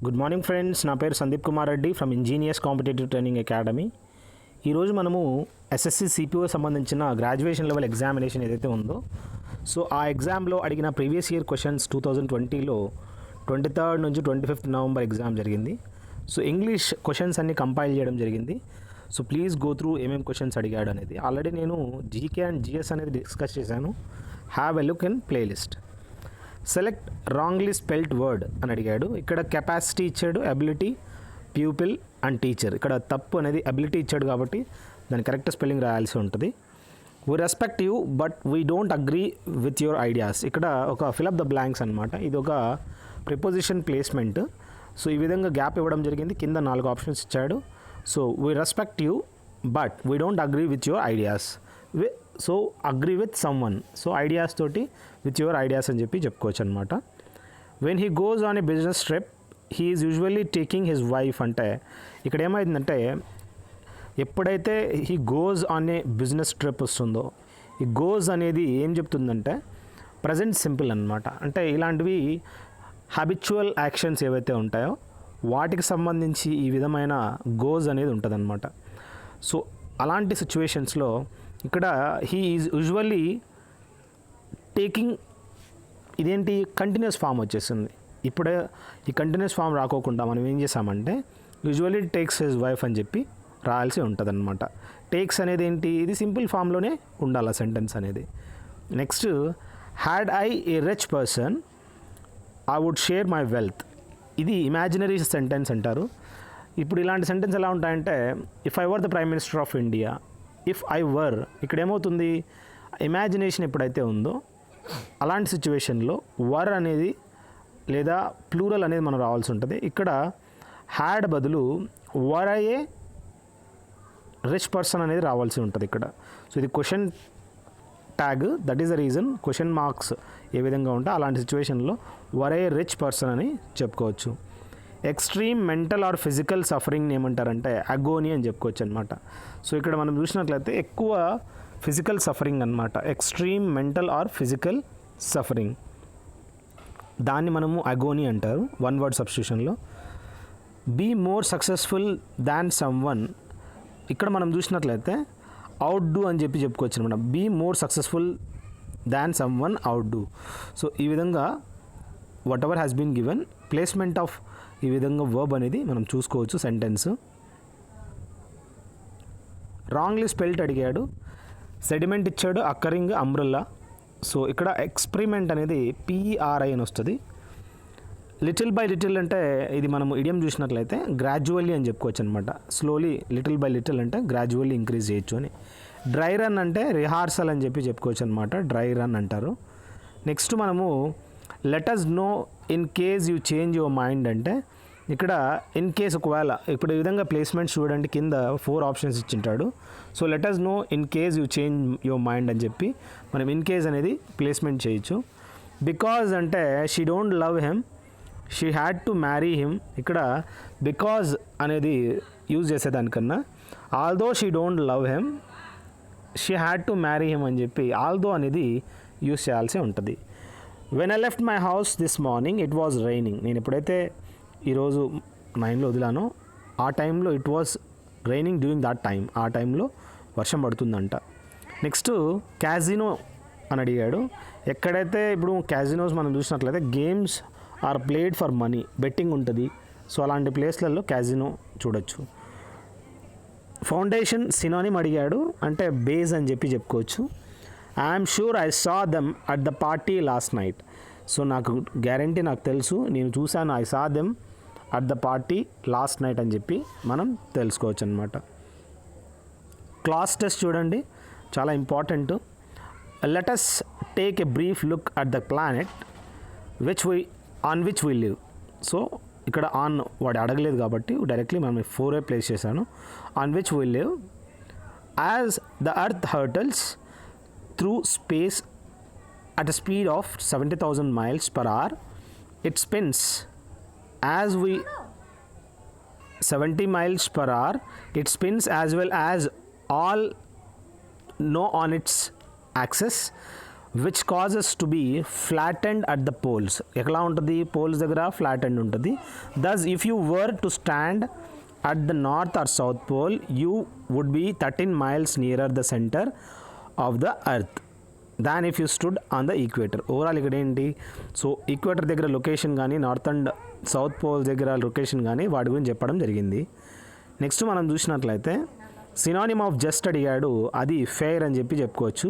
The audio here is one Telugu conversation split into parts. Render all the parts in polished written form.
గుడ్ మార్నింగ్ ఫ్రెండ్స్, నా పేరు Sandeep Kumar Reddy from engineers competitive training academy. ఈరోజు మనము ఎస్ఎస్సి సిపిఓ సంబంధించిన గ్రాడ్యుయేషన్ లెవెల్ ఎగ్జామినేషన్ ఏదైతే ఉందో, సో ఆ ఎగ్జామ్లో అడిగిన ప్రీవియస్ ఇయర్ క్వశ్చన్స్ 2020లో 23rd నుంచి 25th నవంబర్ ఎగ్జామ్ జరిగింది. సో ఇంగ్లీష్ క్వశ్చన్స్ అన్ని కంపైల్ చేయడం జరిగింది. సో ప్లీజ్ గో త్రూ ఏమేమి క్వశ్చన్స్ అడిగాడు అనేది. ఆల్రెడీ నేను జీకే అండ్ జిఎస్ అనేది డిస్కస్ చేశాను. Have a look in playlist. Select wrongly spelled word అని అడిగాడు. ఇక్కడ కెపాసిటీ ఇచ్చాడు, అబిలిటీ, ప్యూపిల్ అండ్ టీచర్. ఇక్కడ తప్పు అనేది అబిలిటీ ఇచ్చాడు కాబట్టి దాని కరెక్ట్ స్పెల్లింగ్ రాయాల్సి ఉంటుంది. We respect you but we don't agree with your ideas. ఇక్కడ ఒక ఫిలప్ ద బ్లాంక్స్ అనమాట. ఇది ఒక ప్రిపోజిషన్ ప్లేస్మెంట్. సో ఈ విధంగా గ్యాప్ ఇవ్వడం జరిగింది. కింద 4 ఆప్షన్స్ ఇచ్చాడు. So we respect you but we don't agree with your ideas. So agree with some one. So ideas తోటి విత్ యువర్ ఐడియాస్ అని చెప్పి చెప్పుకోవచ్చు అనమాట. When he goes on a business trip he is usually taking his wife. అంటే ఇక్కడ ఏమైందంటే, ఎప్పుడైతే he goes on a business trip వస్తుందో, ఈ గోస్ అనేది ఏం చెప్తుందంటే ప్రజెంట్ సింపుల్ అనమాట. అంటే ఇలాంటివి హ్యాబిచువల్ యాక్షన్స్ ఏవైతే ఉంటాయో వాటికి సంబంధించి ఈ విధమైన గోస్ అనేది ఉంటుంది అనమాట. సో అలాంటి సిచ్యువేషన్స్లో ఇక్కడ హీ ఈజ్ యూజువల్లీ టేకింగ్, ఇదేంటి కంటిన్యూస్ ఫామ్ వచ్చేసింది. ఇప్పుడే ఈ కంటిన్యూస్ ఫామ్ రాకోకుండా మనం ఏం చేసామంటే యూజువల్లీ టేక్స్ హిజ్ వైఫ్ అని చెప్పి రాయాల్సి ఉంటుంది అనమాట. టేక్స్ అనేది ఏంటి, ఇది సింపుల్ ఫామ్లోనే ఉండాలి సెంటెన్స్ అనేది. Next, had I a rich person I would share my wealth. ఇది ఇమాజినరీ సెంటెన్స్ అంటారు. ఇప్పుడు ఇలాంటి సెంటెన్స్ ఎలా ఉంటాయంటే, if I were the prime minister of India, if I were, ఇక్కడ ఏమవుతుంది, ఇమాజినేషన్ ఎప్పుడైతే ఉందో అలాంటి సిచ్యువేషన్లో వర్ అనేది లేదా ప్లూరల్ అనేది మనం రావాల్సి ఉంటుంది. ఇక్కడ హ్యాడ్ బదులు వర్ అయ్యే రిచ్ పర్సన్ అనేది రావాల్సి ఉంటుంది ఇక్కడ. సో ఇది question tag, that is the reason question marks ఏ విధంగా ఉంటే అలాంటి సిచ్యువేషన్లో వర్ అయ్యే రిచ్ పర్సన్ అని చెప్పుకోవచ్చు. ఎక్స్ట్రీమ్ మెంటల్ ఆర్ ఫిజికల్ సఫరింగ్ని ఏమంటారంటే అగోనీ అని చెప్పుకోవచ్చు అనమాట. సో ఇక్కడ మనం చూసినట్లయితే ఎక్కువ ఫిజికల్ సఫరింగ్ అనమాట. Extreme mental or physical suffering, దాన్ని మనము అగోనీ అంటారు వన్ వర్డ్ సబ్స్టిట్యూషన్లో. Be more successful than someone, ఇక్కడ మనం చూసినట్లయితే అవుట్ డూ అని చెప్పి చెప్పుకోవచ్చు అనమాట. Be more successful than someone outdo. So ఈ విధంగా whatever has been given placement of ఈ విధంగా వర్బ్ అనేది మనం చూసుకోవచ్చు సెంటెన్స్. రాంగ్లీ స్పెల్ట్ అడిగాడు. సెడిమెంట్ ఇచ్చాడు, అక్కరింగ్, అంబ్రెల్లా. సో ఇక్కడ ఎక్స్పెరిమెంట్ అనేది పిఈఆర్ఐ అని వస్తుంది. లిటిల్ బై లిటిల్ అంటే ఇది మనం ఇడియం చూసినట్లయితే గ్రాడ్యువల్లీ అని చెప్పుకోవచ్చు అనమాట. స్లోలీ, లిటిల్ బై లిటిల్ అంటే గ్రాడ్యువల్లీ ఇంక్రీజ్ చేయొచ్చు అని. డ్రై రన్ అంటే రిహార్సల్ అని చెప్పి చెప్పుకోవచ్చు అనమాట. డ్రై రన్ అంటారు. నెక్స్ట్ మనము let us know in case you change your mind అంటే ఇక్కడ ఇన్ కేస్ ఒకవేళ, ఇప్పుడు ఈ విధంగా ప్లేస్మెంట్స్ చూడండి, కింద 4 ఆప్షన్స్ ఇచ్చింటాడు. So let us know in case you change your mind అని చెప్పి మనం ఇన్ కేస్ అనేది ప్లేస్మెంట్ చేయొచ్చు. బికాజ్ అంటే she don't love him, she had to marry him. ఇక్కడ బికాజ్ అనేది యూజ్ చేసేదానికన్నా although she don't love him she had to marry him అని చెప్పి ఆల్దో అనేది యూజ్ చేయాల్సి ఉంటుంది. When I left my house this morning it was raining. నేను ఎప్పుడైతే ఈరోజు 9లో వదిలానో ఆ టైంలో it was raining during that time, ఆ టైంలో వర్షం పడుతుందంట. నెక్స్ట్ క్యాజినో అని అడిగాడు. ఎక్కడైతే ఇప్పుడు క్యాజినోస్ మనం చూసినట్లయితే games are played for money, betting ఉంటుంది. సో అలాంటి ప్లేస్లలో క్యాజినో చూడొచ్చు. ఫౌండేషన్ సినోనిమ్ అడిగాడు, అంటే బేస్ అని చెప్పి చెప్పుకోవచ్చు. I'm sure I saw them at the party last night. So నాకు గ్యారంటీ, నాకు తెలుసు, నేను చూశాను, I saw them at the party last night అని చెప్పి మనం తెలుసుకోవచ్చు అనమాట. క్లాస్ టెస్ట్ చూడండి, చాలా important. Let us take a brief look at the planet on which we live. So ఇక్కడ ఆన్ వాడు అడగలేదు కాబట్టి డైరెక్ట్లీ మనం 4 ప్లేస్ చేశాను. On which we live as the earth hurtles through space at a speed of 70,000 miles per hour, it spins as we 70 miles per hour, it spins as well as all no on its axis which causes to be flattened at the poles. ఎట్లా ఉంటుంది, పోల్స్ దగ్గర ఫ్లాటెండ్ ఉంటుంది. Thus if you were to stand at the north or south pole you would be 13 miles nearer the centre of the earth than if you stood on the equator. Overall ఇక్కడ ఏంటి, సో ఈక్వేటర్ దగ్గర లొకేషన్ కానీ నార్త్ అండ్ సౌత్ పోల్ దగ్గర లొకేషన్ కానీ వాటి గురించి చెప్పడం జరిగింది. నెక్స్ట్ మనం చూసినట్లయితే సినానిమ్ ఆఫ్ జస్ట్ అడిగాడు, అది ఫెయిర్ అని చెప్పి చెప్పుకోవచ్చు.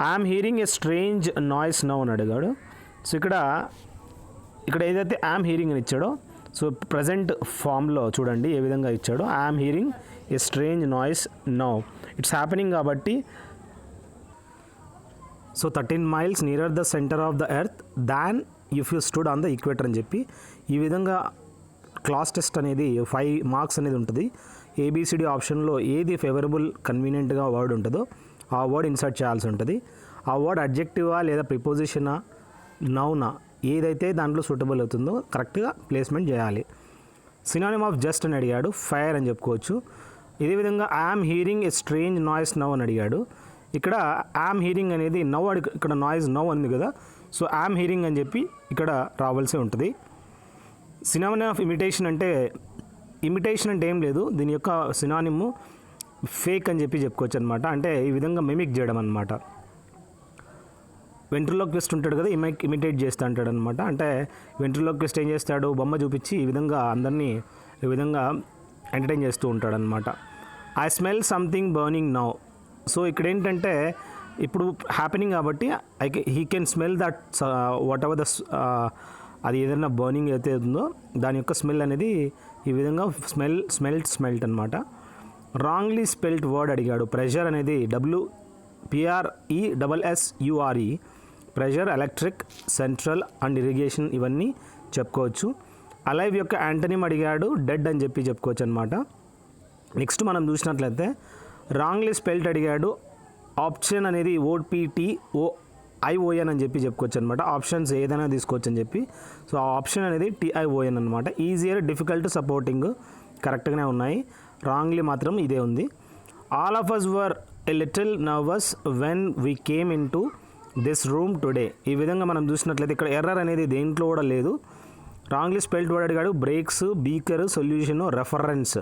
I'm hearing a strange noise now అని అడిగాడు. సో ఇక్కడ ఏదైతే ఐఎమ్ హియరింగ్ అని ఇచ్చాడో, సో ప్రజెంట్ ఫామ్లో చూడండి ఏ విధంగా ఇచ్చాడో. I'm hearing a strange noise now, it's happening కాబట్టి so 13 miles nearer the centre of the earth than if you stood on the equator అని చెప్పి ఈ విధంగా క్లాస్ టెస్ట్ అనేది 5 marks అనేది ఉంటుంది. ఏబిసిడి ఆప్షన్లో ఏది ఫేవరబుల్ కన్వీనియంట్గా వర్డ్ ఉంటుందో ఆ వర్డ్ ఇన్సర్ట్ చేయాల్సి ఉంటుంది. ఆ వర్డ్ అడ్జెక్టివా లేదా ప్రిపోజిషనా నౌనా ఏదైతే దాంట్లో సూటబుల్ అవుతుందో కరెక్ట్గా ప్లేస్మెంట్ చేయాలి. సినానిమ్ ఆఫ్ జస్ట్ అని అడిగాడు, ఫైర్ అని చెప్పుకోవచ్చు. ఇదే విధంగా I'm hearing a strange noise now అని అడిగాడు. ఇక్కడ ఐఎమ్ హియరింగ్ అనేది నౌ ఇక్కడ నాయిస్ నౌ ఉంది కదా, సో ఐఎమ్ హియరింగ్ అని చెప్పి ఇక్కడ రావాల్సి ఉంటుంది. సినానిమ్ ఆఫ్ ఇమిటేషన్ అంటే ఏం లేదు, దీని యొక్క సినానిమ్ ఫేక్ అని చెప్పి చెప్పుకోవచ్చు అనమాట. అంటే ఈ విధంగా మిమిక్ చేయడం అనమాట. వెంట్రులోక్విస్ట్ ఉంటాడు కదా, ఇమిటేట్ చేస్తూ అంటాడు అనమాట. అంటే వెంట్రులోక్విస్ట్ ఏం చేస్తాడు, బొమ్మ చూపించి ఈ విధంగా అందరినీ ఈ విధంగా ఎంటర్టైన్ చేస్తూ ఉంటాడు అనమాట. I smell something burning now. So ఇక్కడ ఏంటంటే ఇప్పుడు హ్యాపెనింగ్ కాబట్టి he can smell that what ever the అది ఏదైనా బర్నింగ్ అయితే ఉందో దాని యొక్క స్మెల్ అనేది ఈ విధంగా స్మెల్ట్ అనమాట. రాంగ్లీ స్పెల్ట్ వర్డ్ అడిగాడు. ప్రెషర్ అనేది PRESSURE, pressure, electric, central and irrigation ఇవన్నీ చెప్పుకోవచ్చు. అలైవ్ యొక్క యాంటనిమ్ అడిగాడు, డెడ్ అని చెప్పి చెప్పుకోవచ్చు అనమాట. నెక్స్ట్ మనం చూసినట్లయితే రాంగ్లీ స్పెల్ట్ అడిగాడు. ఆప్షన్ అనేది OPTOION అని చెప్పి చెప్పుకోవచ్చు అనమాట. ఆప్షన్స్ ఏదైనా తీసుకోవచ్చు అని చెప్పి. సో ఆ ఆప్షన్ అనేది TION అనమాట. ఈజియర్, డిఫికల్ట్, సపోర్టింగ్ కరెక్ట్గానే ఉన్నాయి. రాంగ్లీ మాత్రం ఇదే ఉంది. All of us were a little nervous when we came in to this room today. ఈ విధంగా మనం చూసినట్లయితే ఇక్కడ ఎర్రర్ అనేది దేంట్లో కూడా లేదు. రాంగ్లీ స్పెల్ట్ వర్డ్ అడిగాడు. Breaks, beaker, solution, reference,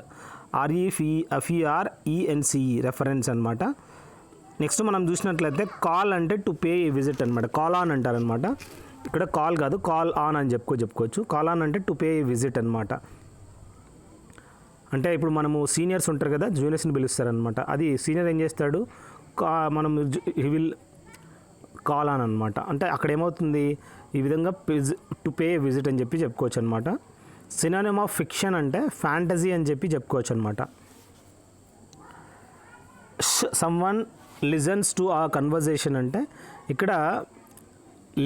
REFERENCE reference అనమాట. నెక్స్ట్ మనం చూసినట్లయితే కాల్ అంటే టు పే ఏ విజిట్ అనమాట. కాల్ ఆన్ అంటారనమాట. ఇక్కడ కాల్ కాదు, కాల్ ఆన్ అని చెప్పుకోవచ్చు. కాల్ ఆన్ అంటే టు పే ఏ విజిట్ అనమాట. అంటే ఇప్పుడు మనము సీనియర్స్ ఉంటారు కదా, జూనియర్స్ని పిలుస్తారనమాట. అది సీనియర్ ఏం చేస్తాడు, మనం హీ విల్ కాల్ ఆన్ అనమాట. అంటే అక్కడ ఏమవుతుంది, ఈ విధంగా టు పే విజిట్ అని చెప్పి చెప్పుకోవచ్చు అనమాట. సినానిమ్ ఆఫ్ ఫిక్షన్ అంటే ఫ్యాంటసీ అని చెప్పి చెప్పుకోవచ్చు అనమాట. సమ్వన్ లిజన్స్ టు ఆ కన్వర్జేషన్ అంటే ఇక్కడ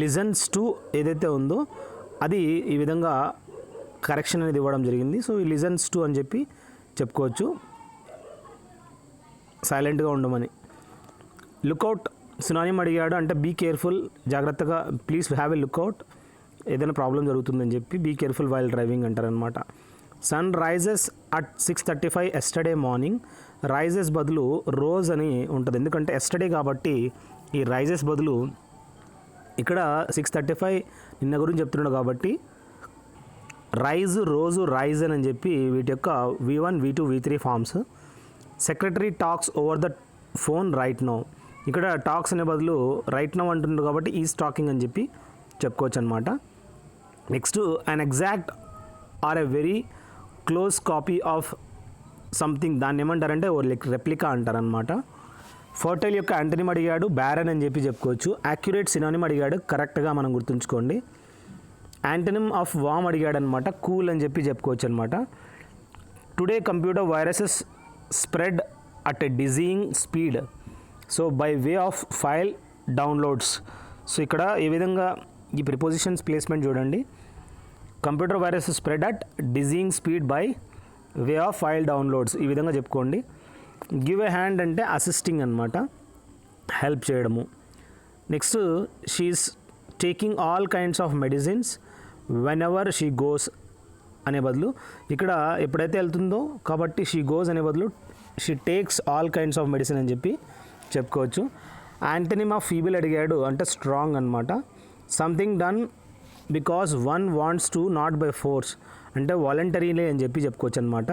లిజన్స్ టు ఏదైతే ఉందో అది ఈ విధంగా కరెక్షన్ అనేది ఇవ్వడం జరిగింది. సో ఈ లిజన్స్ టు అని చెప్పి చెప్పుకోవచ్చు, సైలెంట్గా ఉండమని. లుక్అవుట్ సినానిమ్ అడిగాడు. అంటే బీ కేర్ఫుల్, జాగ్రత్తగా, ప్లీజ్ హ్యావ్ ఎ లుక్అవుట్, ఏదైనా ప్రాబ్లం జరుగుతుందని చెప్పి బీ కేర్ఫుల్ వైల్ డ్రైవింగ్ అంటారనమాట. Sun rises at 6:35 yesterday morning. Rises బదులు రోజ్ అని ఉంటుంది, ఎందుకంటే ఎస్టర్డే కాబట్టి ఈ రైజెస్ బదులు ఇక్కడ 6:35 నిన్న గురించి చెప్తున్నాడు కాబట్టి రైజ్, రోజు, రైజన్ అని చెప్పి వీటి యొక్క V1, V2, V3 forms. Secretary talks over the phone right now. ఇక్కడ టాక్స్ అనే బదులు రైట్ నౌ అంటున్నాడు కాబట్టి ఈజ్ టాకింగ్ అని చెప్పి చెప్పుకోవచ్చు అనమాట. Next an exact or a very close copy of something, దాన్ని ఏమంటారంటే ఓ రెప్లికా అంటారనమాట. ఫర్టైల్ యొక్క యాంటనిమ్ అడిగాడు. బ్యారన్ అని చెప్పి చెప్పుకోవచ్చు. యాక్యురేట్ సినానిమ్ అడిగాడు, కరెక్ట్గా మనం గుర్తుంచుకోండి. యాంటనిమ్ ఆఫ్ వామ్ అడిగాడు అనమాట. కూల్ అని చెప్పి చెప్పుకోవచ్చు అనమాట. Today computer viruses spread at a dizzying speed, so by way of file downloads. So ఇక్కడ ఈ విధంగా ఈ ప్రిపోజిషన్స్ ప్లేస్మెంట్ చూడండి. Computer virus spread at dizzying speed by way of file downloads, ఈ విధంగా చెప్పుకోండి. గివ్ ఎ హ్యాండ్ అంటే అసిస్టింగ్ అనమాట, హెల్ప్ చేయడము. Next she is taking all kinds of medicines when ever she goes అనే బదులు ఇక్కడ ఎప్పుడైతే వెళ్తుందో కాబట్టి షీ గోస్ అనే బదులు she takes all kinds of medicine అని చెప్పి చెప్పుకోవచ్చు. యాంటనిమ్ ఆఫ్ ఫీబుల్ అడిగాడు అంటే స్ట్రాంగ్ అనమాట. Something done because one wants to, not by force అంటే వాలంటరీలే అని చెప్పుకోవచ్చు అనమాట.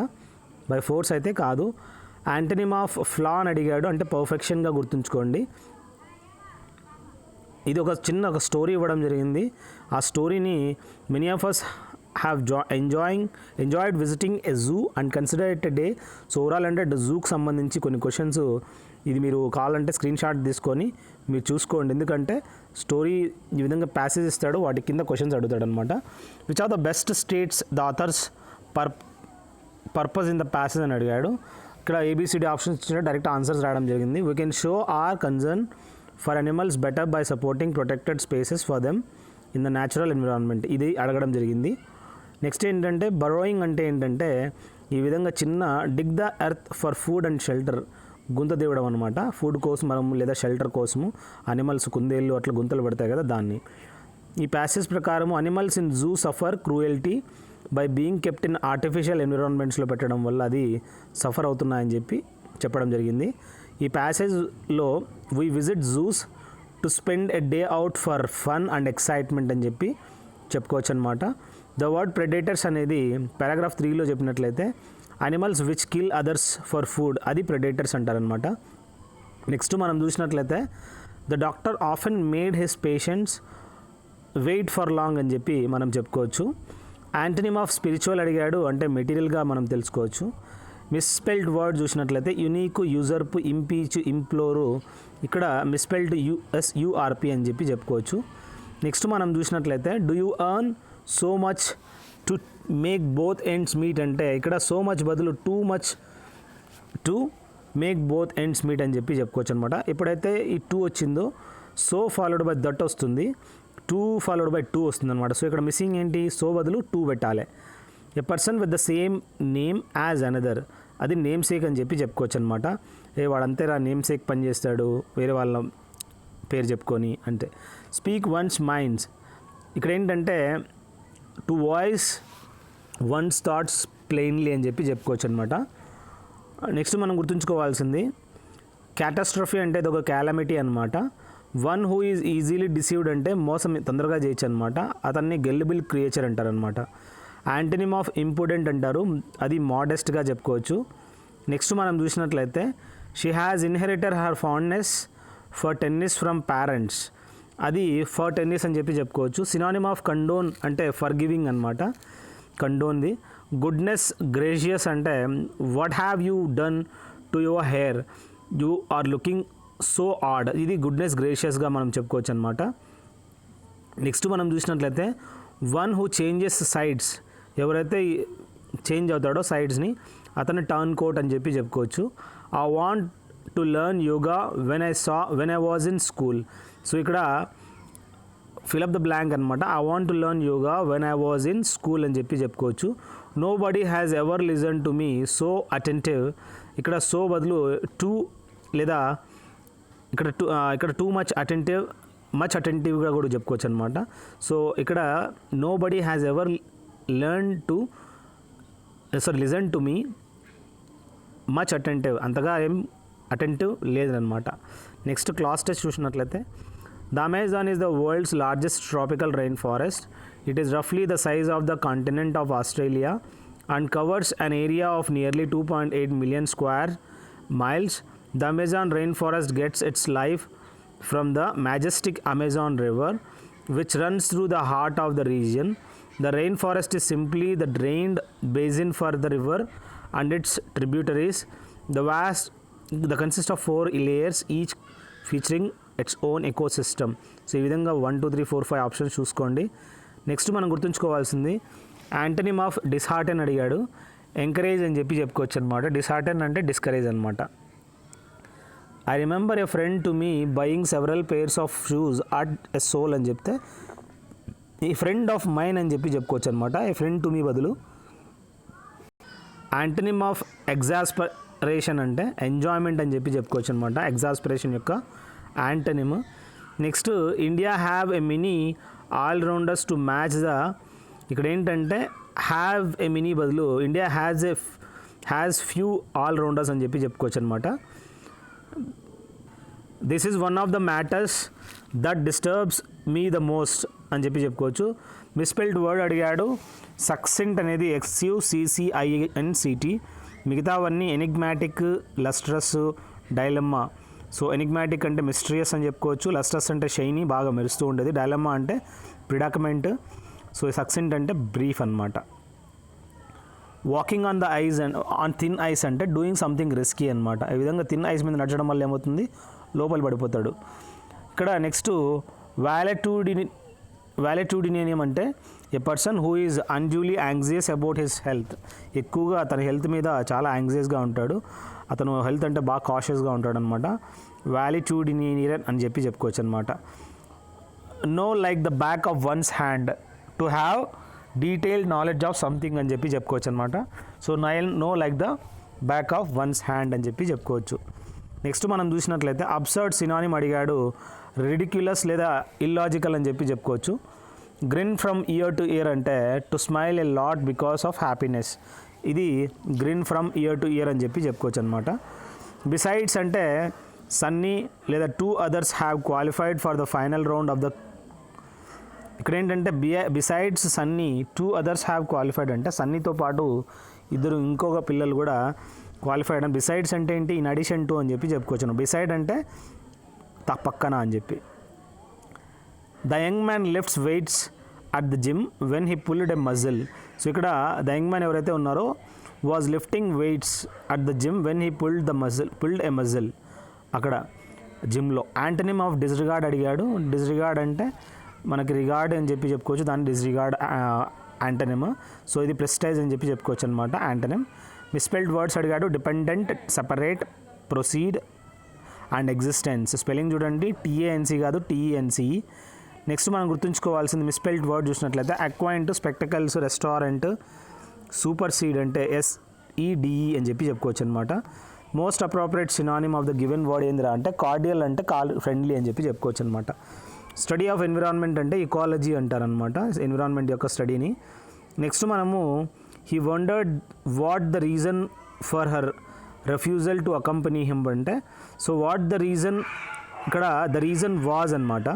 బై ఫోర్స్ అయితే కాదు. యాంటనిమ్ ఆఫ్ ఫ్లా అని అడిగాడు అంటే పర్ఫెక్షన్గా గుర్తుంచుకోండి. ఇది ఒక చిన్న స్టోరీ ఇవ్వడం జరిగింది. ఆ స్టోరీని many of us have enjoyed visiting a zoo and consider it a day. So overall అంటే జూకి సంబంధించి కొన్ని క్వశ్చన్స్ ఇది మీరు కావాలంటే స్క్రీన్ షాట్ తీసుకొని మీరు చూసుకోండి. ఎందుకంటే స్టోరీ ఈ విధంగా ప్యాసేజ్ ఇస్తాడు, వాటి కింద క్వశ్చన్స్ అడుగుతాడు అనమాట. Which are the best states the authors purpose in the passage అని అడిగాడు. ఇక్కడ ఏబిసిడి ఆప్షన్స్ ఇచ్చిన డైరెక్ట్ ఆన్సర్స్ రావడం జరిగింది. We can show our concern for animals better by supporting protected spaces for them in the natural environment. ఇది అడగడం జరిగింది. నెక్స్ట్ ఏంటంటే బరోయింగ్ అంటే ఏంటంటే ఈ విధంగా చిన్న డిగ్ the earth for food and shelter, గుంత తీయడం అనమాట. ఫుడ్ కోసం మనం లేదా షెల్టర్ కోసము అనిమల్స్ కుందేళ్ళు అట్లా గుంతలు పడతాయి కదా దాన్ని. ఈ ప్యాసేజ్ ప్రకారం animals in zoo suffer cruelty by being kept in artificial ఎన్విరాన్మెంట్స్లో పెట్టడం వల్ల అది సఫర్ అవుతున్నాయని చెప్పడం జరిగింది. ఈ ప్యాసేజ్లో we visit zoos to spend a day out for fun and excitement అని చెప్పుకోవచ్చు అనమాట. ద వర్డ్ ప్రెడేటర్స్ అనేది పారాగ్రాఫ్ 3లో చెప్పినట్లయితే animals which kill others for food, అది ప్రెడేటర్స్ అంటారనమాట. నెక్స్ట్ మనం చూసినట్లయితే the doctor often made his patients wait for long అని మనం చెప్పుకోవచ్చు. యాంటనిమ్ ఆఫ్ స్పిరిచువల్ అడిగాడు అంటే మెటీరియల్గా మనం తెలుసుకోవచ్చు. మిస్స్పెల్డ్ వర్డ్ చూసినట్లయితే యునీకు, యూజర్పు, ఇంపీచ్, ఇంప్లోరు, ఇక్కడ మిస్స్పెల్డ్ యుఎస్యుఆర్పి అని చెప్పుకోవచ్చు. నెక్స్ట్ మనం చూసినట్లయితే do you earn so much to make both ends meet అంటే ఇక్కడ సో మచ్ బదులు too much to make both ends meet అని చెప్పుకోవచ్చు అనమాట. ఎప్పుడైతే ఈ టూ వచ్చిందో సో ఫాలోడ్ బై దట్ వస్తుంది, టూ ఫాలోడ్ బై టూ వస్తుంది అనమాట. సో ఇక్కడ మిస్సింగ్ ఏంటి, సో బదులు టూ పెట్టాలి. A person with the same name as another, అది నేమ్ సేక్ అని చెప్పుకోవచ్చు అనమాట. వాడంతేరా నేమ్ సేక్ పని చేస్తాడు వేరే వాళ్ళ పేరు చెప్పుకొని అంటే. స్పీక్ వన్స్ మైండ్స్, ఇక్కడ ఏంటంటే to voice once thoughts plainly అని చెప్పుకోవచ్చు అనమాట. నెక్స్ట్ మనం గుర్తుంచుకోవాల్సింది క్యాటాస్ట్రఫీ అంటే ఇది ఒక క్యాలమిటీ అనమాట. One who is easily deceived అంటే మోసం తొందరగా చేయొచ్చు అనమాట. అతన్ని గెల్లిబుల్ క్రియేచర్ అంటారు అనమాట. యాంటనిమ్ ఆఫ్ ఇంప్రుడెంట్ అంటారు, అది మోడెస్ట్గా చెప్పుకోవచ్చు. నెక్స్ట్ మనం చూసినట్లయితే she has inherited her fondness for tennis from parents, అది ఫర్ టెన్నిస్ అని చెప్పుకోవచ్చు. సినానిమ్ ఆఫ్ కండోన్ అంటే ఫర్ గివింగ్ అనమాట, కండోన్ది. గుడ్నెస్ గ్రేషియస్ అంటే what have you done to your hair, you are looking so odd, ఇది గుడ్నెస్ గ్రేషియస్గా మనం చెప్పుకోవచ్చు అనమాట. నెక్స్ట్ మనం చూసినట్లయితే వన్ హూ చేంజెస్ సైడ్స్, ఎవరైతే చేంజ్ అవుతాడో సైడ్స్ని అతను టర్న్ కోట్ అని చెప్పుకోవచ్చు. I want to learn yoga when I was in school, so ఇక్కడ ఫిలప్ ద బ్లాంక్ అనమాట. I want to learn yoga when I was in school అని చెప్పుకోవచ్చు. Nobody has ever listen to me so attentive, ఇక్కడ సో బదులు టూ లేదా ఇక్కడ టూ మచ్ అటెంటివ్గా కూడా చెప్పుకోవచ్చు అనమాట. సో ఇక్కడ nobody has ever listen to me much attentive, అంతగా ఏం అటెంటివ్ లేదనమాట. నెక్స్ట్ క్లాస్ టెస్ట్ చూసినట్లయితే the Amazon is the world's largest tropical rain forest. It is రఫ్లీ the size of the continent of Australia and covers an area of nearly 2.8 million square miles. The Amazon rainforest gets its life from the majestic Amazon River, which runs through the heart of the region. The rainforest is simply the drained basin for the river and its tributaries. The consists of 4 layers, each featuring its own ecosystem. So ఈ విధంగా 1 2 3 4 5 ఆప్షన్స్ చూసుకోండి. నెక్స్ట్ మనం గుర్తుంచుకోవాల్సింది యాంటనిమ్ ఆఫ్ డిస్హార్టన్ అడిగాడు. ఎంకరేజ్ అని చెప్పుకోవచ్చు అనమాట. డిస్హార్టన్ అంటే డిస్కరేజ్ అనమాట. I remember a friend to me buying several pairs of shoes at a sole అని చెప్తే ఈ ఫ్రెండ్ ఆఫ్ మైన్ అని చెప్పుకోవచ్చు అనమాట. ఏ ఫ్రెండ్ టు మీ బదులు. యాంటనిమ్ ఆఫ్ ఎగ్జాస్పరేషన్ అంటే ఎంజాయ్మెంట్ అని చెప్పుకోవచ్చు అనమాట. ఎగ్జాస్పరేషన్ యొక్క antonym. Next India have a many all-rounders to match the, ఇక్కడ ఏంటంటే హ్యావ్ ఎ మినీ బదులు ఇండియా హ్యాజ్ ఫ్యూ ఆల్రౌండర్స్ అని చెప్పుకోవచ్చు అనమాట. This is one of the matters that disturbs me the most అని చెప్పుకోవచ్చు. మిస్పెల్డ్ వర్డ్ అడిగాడు. సక్సెంట్ అనేది XUCCINCT. మిగతావన్నీ enigmatic, lustrous, dilemma. So enigmatic అంటే మిస్టీరియస్ అని చెప్పుకోవచ్చు. లస్ట్రస్ అంటే షైనీ, బాగా మెరుస్తూ ఉండేది. డైలమ్మా అంటే ప్రిడాక్మెంట్. సో సక్సెంట్ అంటే బ్రీఫ్ అనమాట. Walking on the ice and on thin ice అంటే డూయింగ్ సంథింగ్ రిస్కీ అనమాట. ఈ విధంగా థిన్ ఐస్ మీద నడచడం వల్ల ఏమవుతుంది, లోపల పడిపోతాడు. ఇక్కడ నెక్స్ట్ వాలెట్యూడినేనియం అంటే a person who is unduly anxious about his health. ఎక్కువగా తన హెల్త్ మీద చాలా యాంగ్జియస్గా ఉంటాడు. అతను హెల్త్ అంటే బాగా కాషియస్గా ఉంటాడు అనమాట. వాలెట్యూడినేరియన్ అని చెప్పుకోవచ్చు అనమాట. Know like the back of one's hand, to have detailed knowledge of something అని చెప్పుకోవచ్చు అనమాట. So know like the back of one's hand అని చెప్పుకోవచ్చు. నెక్స్ట్ మనం చూసినట్లయితే అబ్సర్డ్ సినానిమ్ అడిగాడు. రిడిక్యులస్ లేదా ఇల్లాజికల్ అని చెప్పుకోవచ్చు. Grin from ear to ear అంటే to smile a lot because of happiness. ఇది grin from ear to ear అని చెప్పుకోవచ్చు అనమాట. బిసైడ్స్ అంటే సన్నీ లేదా too others have qualified for the final round of the. ఇక్కడ ఏంటంటే besides Sunny two others have qualified అంటే సన్నీతో పాటు ఇంకొక పిల్లలు కూడా క్వాలిఫైడ్ అని. బిసైడ్స్ అంటే ఏంటి, ఇన్ అడిషన్ టు అని చెప్పుకోవచ్చు. బిసైడ్ అంటే పక్కన అని చెప్పి. The young man lifts weights at the gym when he pulled a muscle. So ఇక్కడ ద యంగ్ మ్యాన్ ఎవరైతే ఉన్నారో was lifting weights at the gym when he pulled a muscle అక్కడ జిమ్లో. యాంటనిమ్ ఆఫ్ డిస్రిగార్డ్ అడిగాడు. డిస్రిగార్డ్ అంటే మనకి రిగార్డ్ అని చెప్పుకోవచ్చు. దాన్ని డిస్రిగార్డ్ యాంటనిమ్. సో ఇది ప్రెస్టైజ్ అని చెప్పుకోవచ్చు అనమాట యాంటనిమ్. మిస్పెల్డ్ వర్డ్స్ అడిగాడు. Dependent, separate, proceed and existence. Spelling చూడండి, TANC కాదు, TENC. నెక్స్ట్ మనం గుర్తుంచుకోవాల్సింది మిస్పెల్డ్ వర్డ్ చూసినట్లయితే అక్వైంట్, స్పెక్టకల్స్, రెస్టారెంట్. సూపర్ సీడ్ అంటే SEDE అని చెప్పుకోవచ్చు అనమాట. Most appropriate synonym of the given word ఏందిరా అంటే కార్డియల్ అంటే ఫ్రెండ్లీ అని చెప్పుకోవచ్చు అనమాట. స్టడీ ఆఫ్ ఎన్విరాన్మెంట్ అంటే ఇకాలజీ అంటారనమాట, ఎన్విరాన్మెంట్ యొక్క స్టడీని. నెక్స్ట్ మనము he wondered what the reason for her refusal to accompany him అంటే సో వాట్ ద రీజన్, ఇక్కడ ద రీజన్ వాజ్ అనమాట.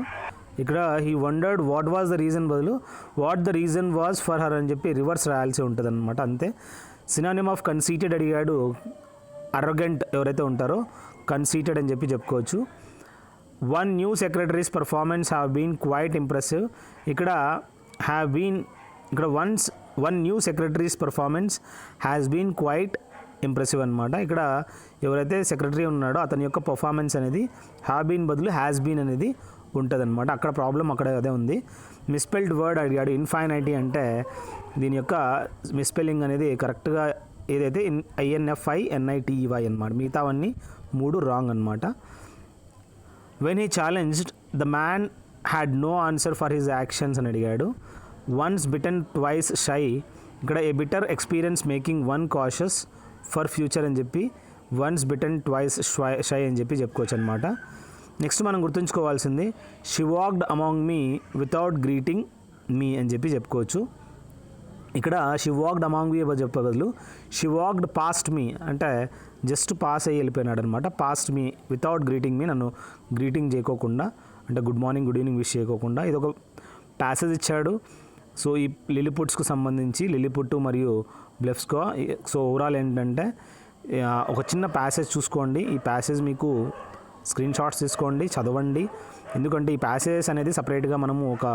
ఇక్కడ he wondered what was the reason బదులు what the reason was for her అని రివర్స్ రాయాల్సి ఉంటుంది అనమాట, అంతే. సినానిమ్ ఆఫ్ కన్సీటెడ్ అడిగాడు. అరోగెంట్ ఎవరైతే ఉంటారో కన్సీటెడ్ అని చెప్పుకోవచ్చు. One new secretary's performance have been quite impressive. ఇక్కడ one new secretary's performance has been quite impressive అనమాట. ఇక్కడ ఎవరైతే సెక్రటరీ ఉన్నాడో అతని యొక్క పర్ఫార్మెన్స్ అనేది హ్యావ్ బీన్ బదులు హ్యాస్ బీన్ అనేది ఉంటుంది అనమాట. అక్కడ ప్రాబ్లం అక్కడ అదే ఉంది. మిస్పెల్డ్ వర్డ్ అడిగాడు. ఇన్ఫైనైటీ అంటే దీని యొక్క మిస్పెల్లింగ్ అనేది కరెక్ట్గా ఏదైతే INFINITEY అనమాట. మిగతావన్నీ 3 రాంగ్ అనమాట. When he challenged the man had no answer for his actions అని అడిగాడు. Once bitten twice shy. ఇక్కడ a bitter experience making one cautious for future అని వన్స్ బిటన్ ట్వైస్ షై అని చెప్పుకోవచ్చు అనమాట. నెక్స్ట్ మనం గుర్తుంచుకోవాల్సింది she walked among me without greeting me అని చెప్పుకోవచ్చు. ఇక్కడ షీ వాక్డ్ అమాంగ్ మీ చెప్పే బదులు షీ వాక్డ్ పాస్ట్ మీ అంటే జస్ట్ పాస్ అయ్యి వెళ్ళిపోయినాడు అనమాట. పాస్ట్ మీ వితౌట్ గ్రీటింగ్ మీ, నన్ను గ్రీటింగ్ చేయకోకుండా అంటే good morning good evening wish చేయకోకుండా. ఇది ఒక ప్యాసేజ్ ఇచ్చాడు. సో ఈ లిలిపుట్స్కు సంబంధించి లిలిపుట్ మరియు బ్లెఫ్స్కో. సో ఓవరాల్ ఏంటంటే ఒక చిన్న ప్యాసేజ్ చూసుకోండి. ఈ ప్యాసేజ్ మీకు స్క్రీన్ షాట్స్ తీసుకోండి, చదవండి. ఎందుకంటే ఈ ప్యాసేజెస్ అనేది సపరేట్గా మనము ఒక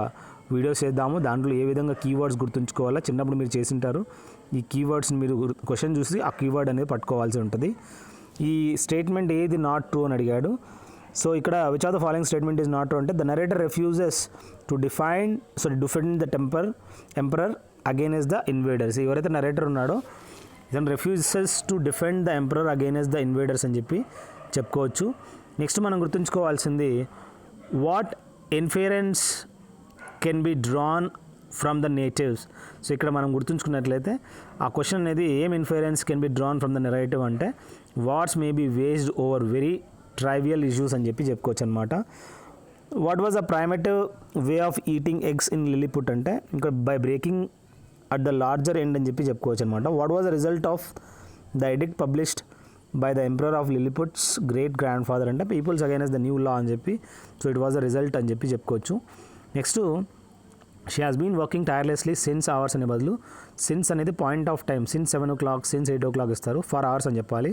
వీడియోస్ చేద్దాము. దాంట్లో ఏ విధంగా కీవర్డ్స్ గుర్తుంచుకోవాలో చిన్నప్పుడు మీరు చేసింటారు. ఈ కీవర్డ్స్ని మీరు క్వశ్చన్ చూసి ఆ కీవర్డ్ అనేది పట్టుకోవాల్సి ఉంటుంది. ఈ స్టేట్మెంట్ ఏది నాట్ ట్రూ అని అడిగాడు. సో ఇక్కడ which of the following statement is not true అంటే the narrator refuses to defend the emperor against the invaders. ఎవరైతే నరేటర్ ఉన్నాడో ఇతను refuses to defend the emperor against the invaders అని చెప్పుకోవచ్చు. నెక్స్ట్ మనం గుర్తుంచుకోవాల్సింది what inference can be drawn from the natives. So ఇక్కడ మనం గుర్తుంచుకున్నట్లయితే ఆ క్వశ్చన్ అనేది ఏం inference can be drawn from the narrative అంటే wars may be waged over very ట్రైవియల్ issues అని చెప్పుకోవచ్చు అనమాట. What was the primitive way of eating eggs in Lilliput అంటే ఇంకా by breaking at the larger end అని చెప్పుకోవచ్చు అనమాట. What was the result of the edict published by the emperor of Lilliput's great grand father అంటే peoples against the new law అని చెప్పి, so it was the result అని చెప్పి చెప్పుకోవచ్చు. Next she has been working tirelessly since hours అనే బదులు సిన్స్ అనేది point of time, since 7 o'clock, since 8 o'clock ఇస్తారు, ఫర్ అవర్స్ అని చెప్పాలి.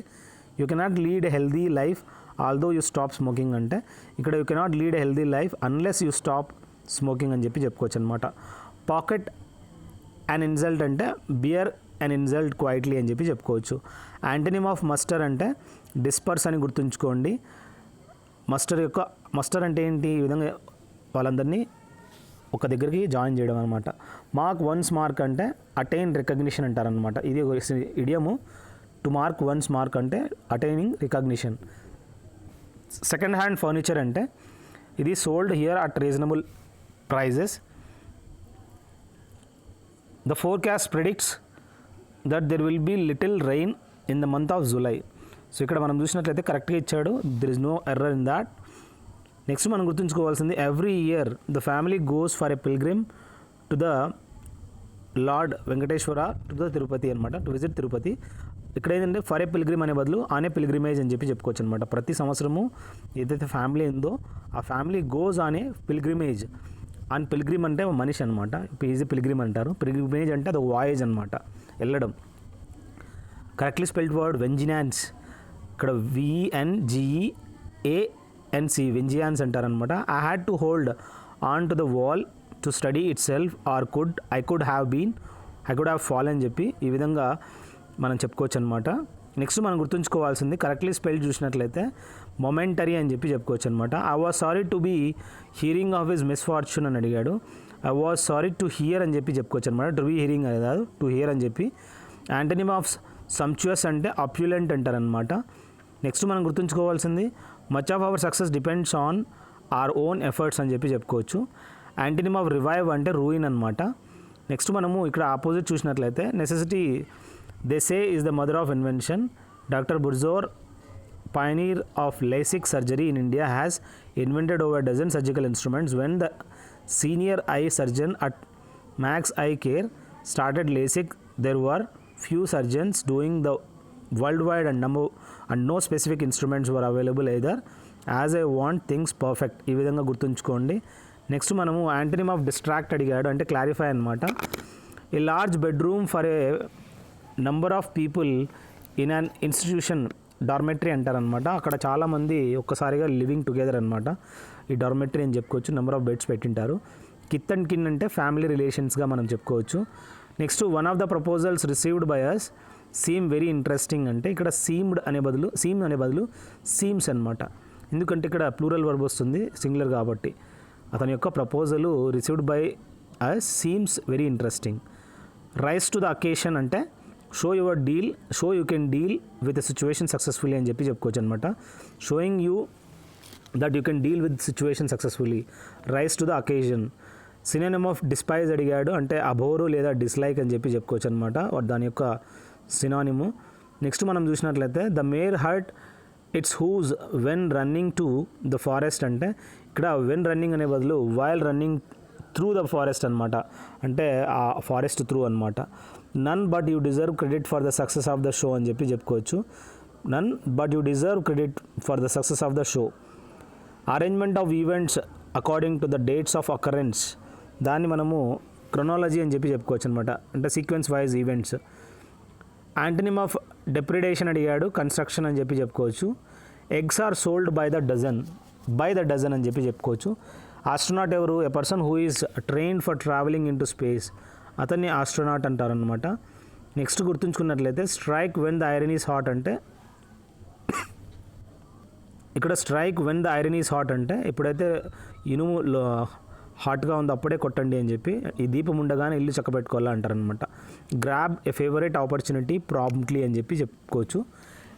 You cannot lead a healthy life although you stop smoking అంటే ఇక్కడ you cannot lead a healthy life unless you stop smoking అని చెప్పి చెప్పుకోవచ్చు అనమాట. పాకెట్ అండ్ ఇన్సల్ట్ అంటే బియర్ అండ్ ఇన్సల్ట్ క్వైట్లీ అని చెప్పి చెప్పుకోవచ్చు. యాంటనిమ్ ఆఫ్ మస్టర్ అంటే డిస్పర్స్ అని గుర్తుంచుకోండి. మస్టర్ అంటే ఏంటి, ఈ విధంగా వాళ్ళందరినీ ఒక దగ్గరికి జాయిన్ చేయడం అనమాట. మార్క్ వన్స్ మార్క్ అంటే అటైన్ రికగ్నిషన్ అంటారనమాట. ఇది ఒక idiom. To mark one's mark అంటే attaining recognition. Second hand furniture అంటే ఇది sold here at reasonable prices. The forecast predicts that there will be little rain in the month of July. So ఇక్కడ మనం చూసినట్లయితే కరెక్ట్గా ఇచ్చాడు, there is no error in that. Next మనం గుర్తుంచుకోవాల్సింది every year the family goes for a pilgrim to the lord Venkateswara to the Tirupati అనమాట, టు విజిట్ తిరుపతి. ఇక్కడ ఏంటంటే ఫర్ ఏ పిల్గ్రిమ్ అనే బదులు ఆన్ ఏ పిల్గ్రిమేజ్ అని చెప్పి చెప్పుకోవచ్చు అనమాట. ప్రతి సంవత్సరము ఏదైతే ఫ్యామిలీ ఉందో ఆ family goes on a pilgrimage. On pilgrim అంటే మనిషి అనమాట, ఈజీ పిల్గ్రిమ్ అంటారు. పిల్గ్రిమేజ్ అంటే అది వాయేజ్ అనమాట, వెళ్ళడం. Correctly spelled word vengeance. ఇక్కడ VENGEANC వెంజియాన్స్ అంటారనమాట. I had to hold on to the wall to steady itself or I could have fall అని చెప్పి ఈ విధంగా మనం చెప్పుకోవచ్చు అనమాట. నెక్స్ట్ మనం గుర్తుంచుకోవాల్సింది కరెక్ట్లీ స్పెల్ చూసినట్లయితే మొమెంటరీ అని చెప్పి చెప్పుకోవచ్చు అనమాట. I was sorry to be hearing of his misfortune అని అడిగాడు. I was sorry to hear అని చెప్పి చెప్పుకోవచ్చు అనమాట. టు బీ హియరింగ్ అనేది కాదు, టు హియర్ అని చెప్పి. యాంటనిమ్ ఆఫ్ సంప్చుయస్ అంటే అప్యులెంట్ అంటారనమాట. నెక్స్ట్ మనం గుర్తుంచుకోవాల్సింది much of our success depends on our own efforts అని చెప్పి చెప్పుకోవచ్చు. యాంటనిమ్ ఆఫ్ రివైవ్ అంటే రూయిన్ అనమాట. నెక్స్ట్ మనము ఇక్కడ ఆపోజిట్ చూసినట్లయితే necessity they say is the mother of invention. Doctor Burjor pioneer of LASIK surgery in India has invented over a dozen surgical instruments. When the senior eye surgeon at Max Eye Care started LASIK, there were few surgeons doing the worldwide and no specific instruments were available either. As I want things perfect. ఈ విధంగా గుర్తుంచుకోండి. నెక్స్ట్ మనము యాంటనిమ్ ఆఫ్ డిస్ట్రాక్ట్ అడిగాడు, అంటే క్లారిఫై అనమాట. A large bedroom for a number of people in an institution dormitory అంటారనమాట. అక్కడ చాలామంది ఒక్కసారిగా లివింగ్ టుగెదర్ అనమాట. ఈ డార్మెటరీ అని చెప్పుకోవచ్చు. నెంబర్ ఆఫ్ బెడ్స్ పెట్టింటారు. కిత్ అండ్ కిన్ అంటే ఫ్యామిలీ రిలేషన్స్గా మనం చెప్పుకోవచ్చు. Next one of the proposals received by us seem very interesting అంటే ఇక్కడ సీమ్ అనే బదులు సీమ్స్ అనమాట. ఎందుకంటే ఇక్కడ ప్లూరల్ వర్బ్ వస్తుంది సింగులర్ కాబట్టి. అతని యొక్క proposal received by us seems very interesting. Rise to the occasion అంటే show you can deal with the situation successfully అని చెప్పి చెప్పుకోవచ్చు అనమాట. Showing you that you can deal with situation successfully. Rise to the occasion. Synonym of despise అడిగాడు, అంటే అబోరు లేదా డిస్లైక్ అని చెప్పి చెప్పుకోవచ్చు అనమాట, దాని యొక్క సినోనిము. నెక్స్ట్ మనం చూసినట్లయితే the mare hurt its hooves when running to the forest అంటే ఇక్కడ వెన్ రన్నింగ్ అనే బదులు while running through the forest అనమాట, అంటే ఆ ఫారెస్ట్ త్రూ అనమాట. None but you deserve credit for the success of the show అని చెప్పి చెప్పుకోవచ్చు. None but you deserve credit for the success of the show. Arrangement of events according to the dates of occurrence, దాన్ని మనము క్రొనాలజీ అని చెప్పి చెప్పుకోవచ్చు అనమాట, అంటే sequence wise events. Antonym of depredation అడిగాడు, కన్స్ట్రక్షన్ అని చెప్పి చెప్పుకోవచ్చు. Eggs are sold by the dozen అని చెప్పి చెప్పుకోవచ్చు. ఆస్ట్రోనాట్ ఎవరు? A person who is trained for travelling into space, అతన్ని ఆస్ట్రోనాట్ అంటారనమాట. నెక్స్ట్ గుర్తుంచుకున్నట్లయితే strike when the iron is hot అంటే ఇక్కడ strike when the iron is hot అంటే ఎప్పుడైతే ఇనుము హాట్గా ఉందో అప్పుడే కొట్టండి అని చెప్పి, ఈ దీపం ఉండగానే ఇల్లు చక్కబెట్టుకోవాలా అంటారనమాట. గ్రాబ్ ఏ ఫేవరెట్ ఆపర్చునిటీ ప్రాంప్ట్లీ అని చెప్పి చెప్పుకోవచ్చు.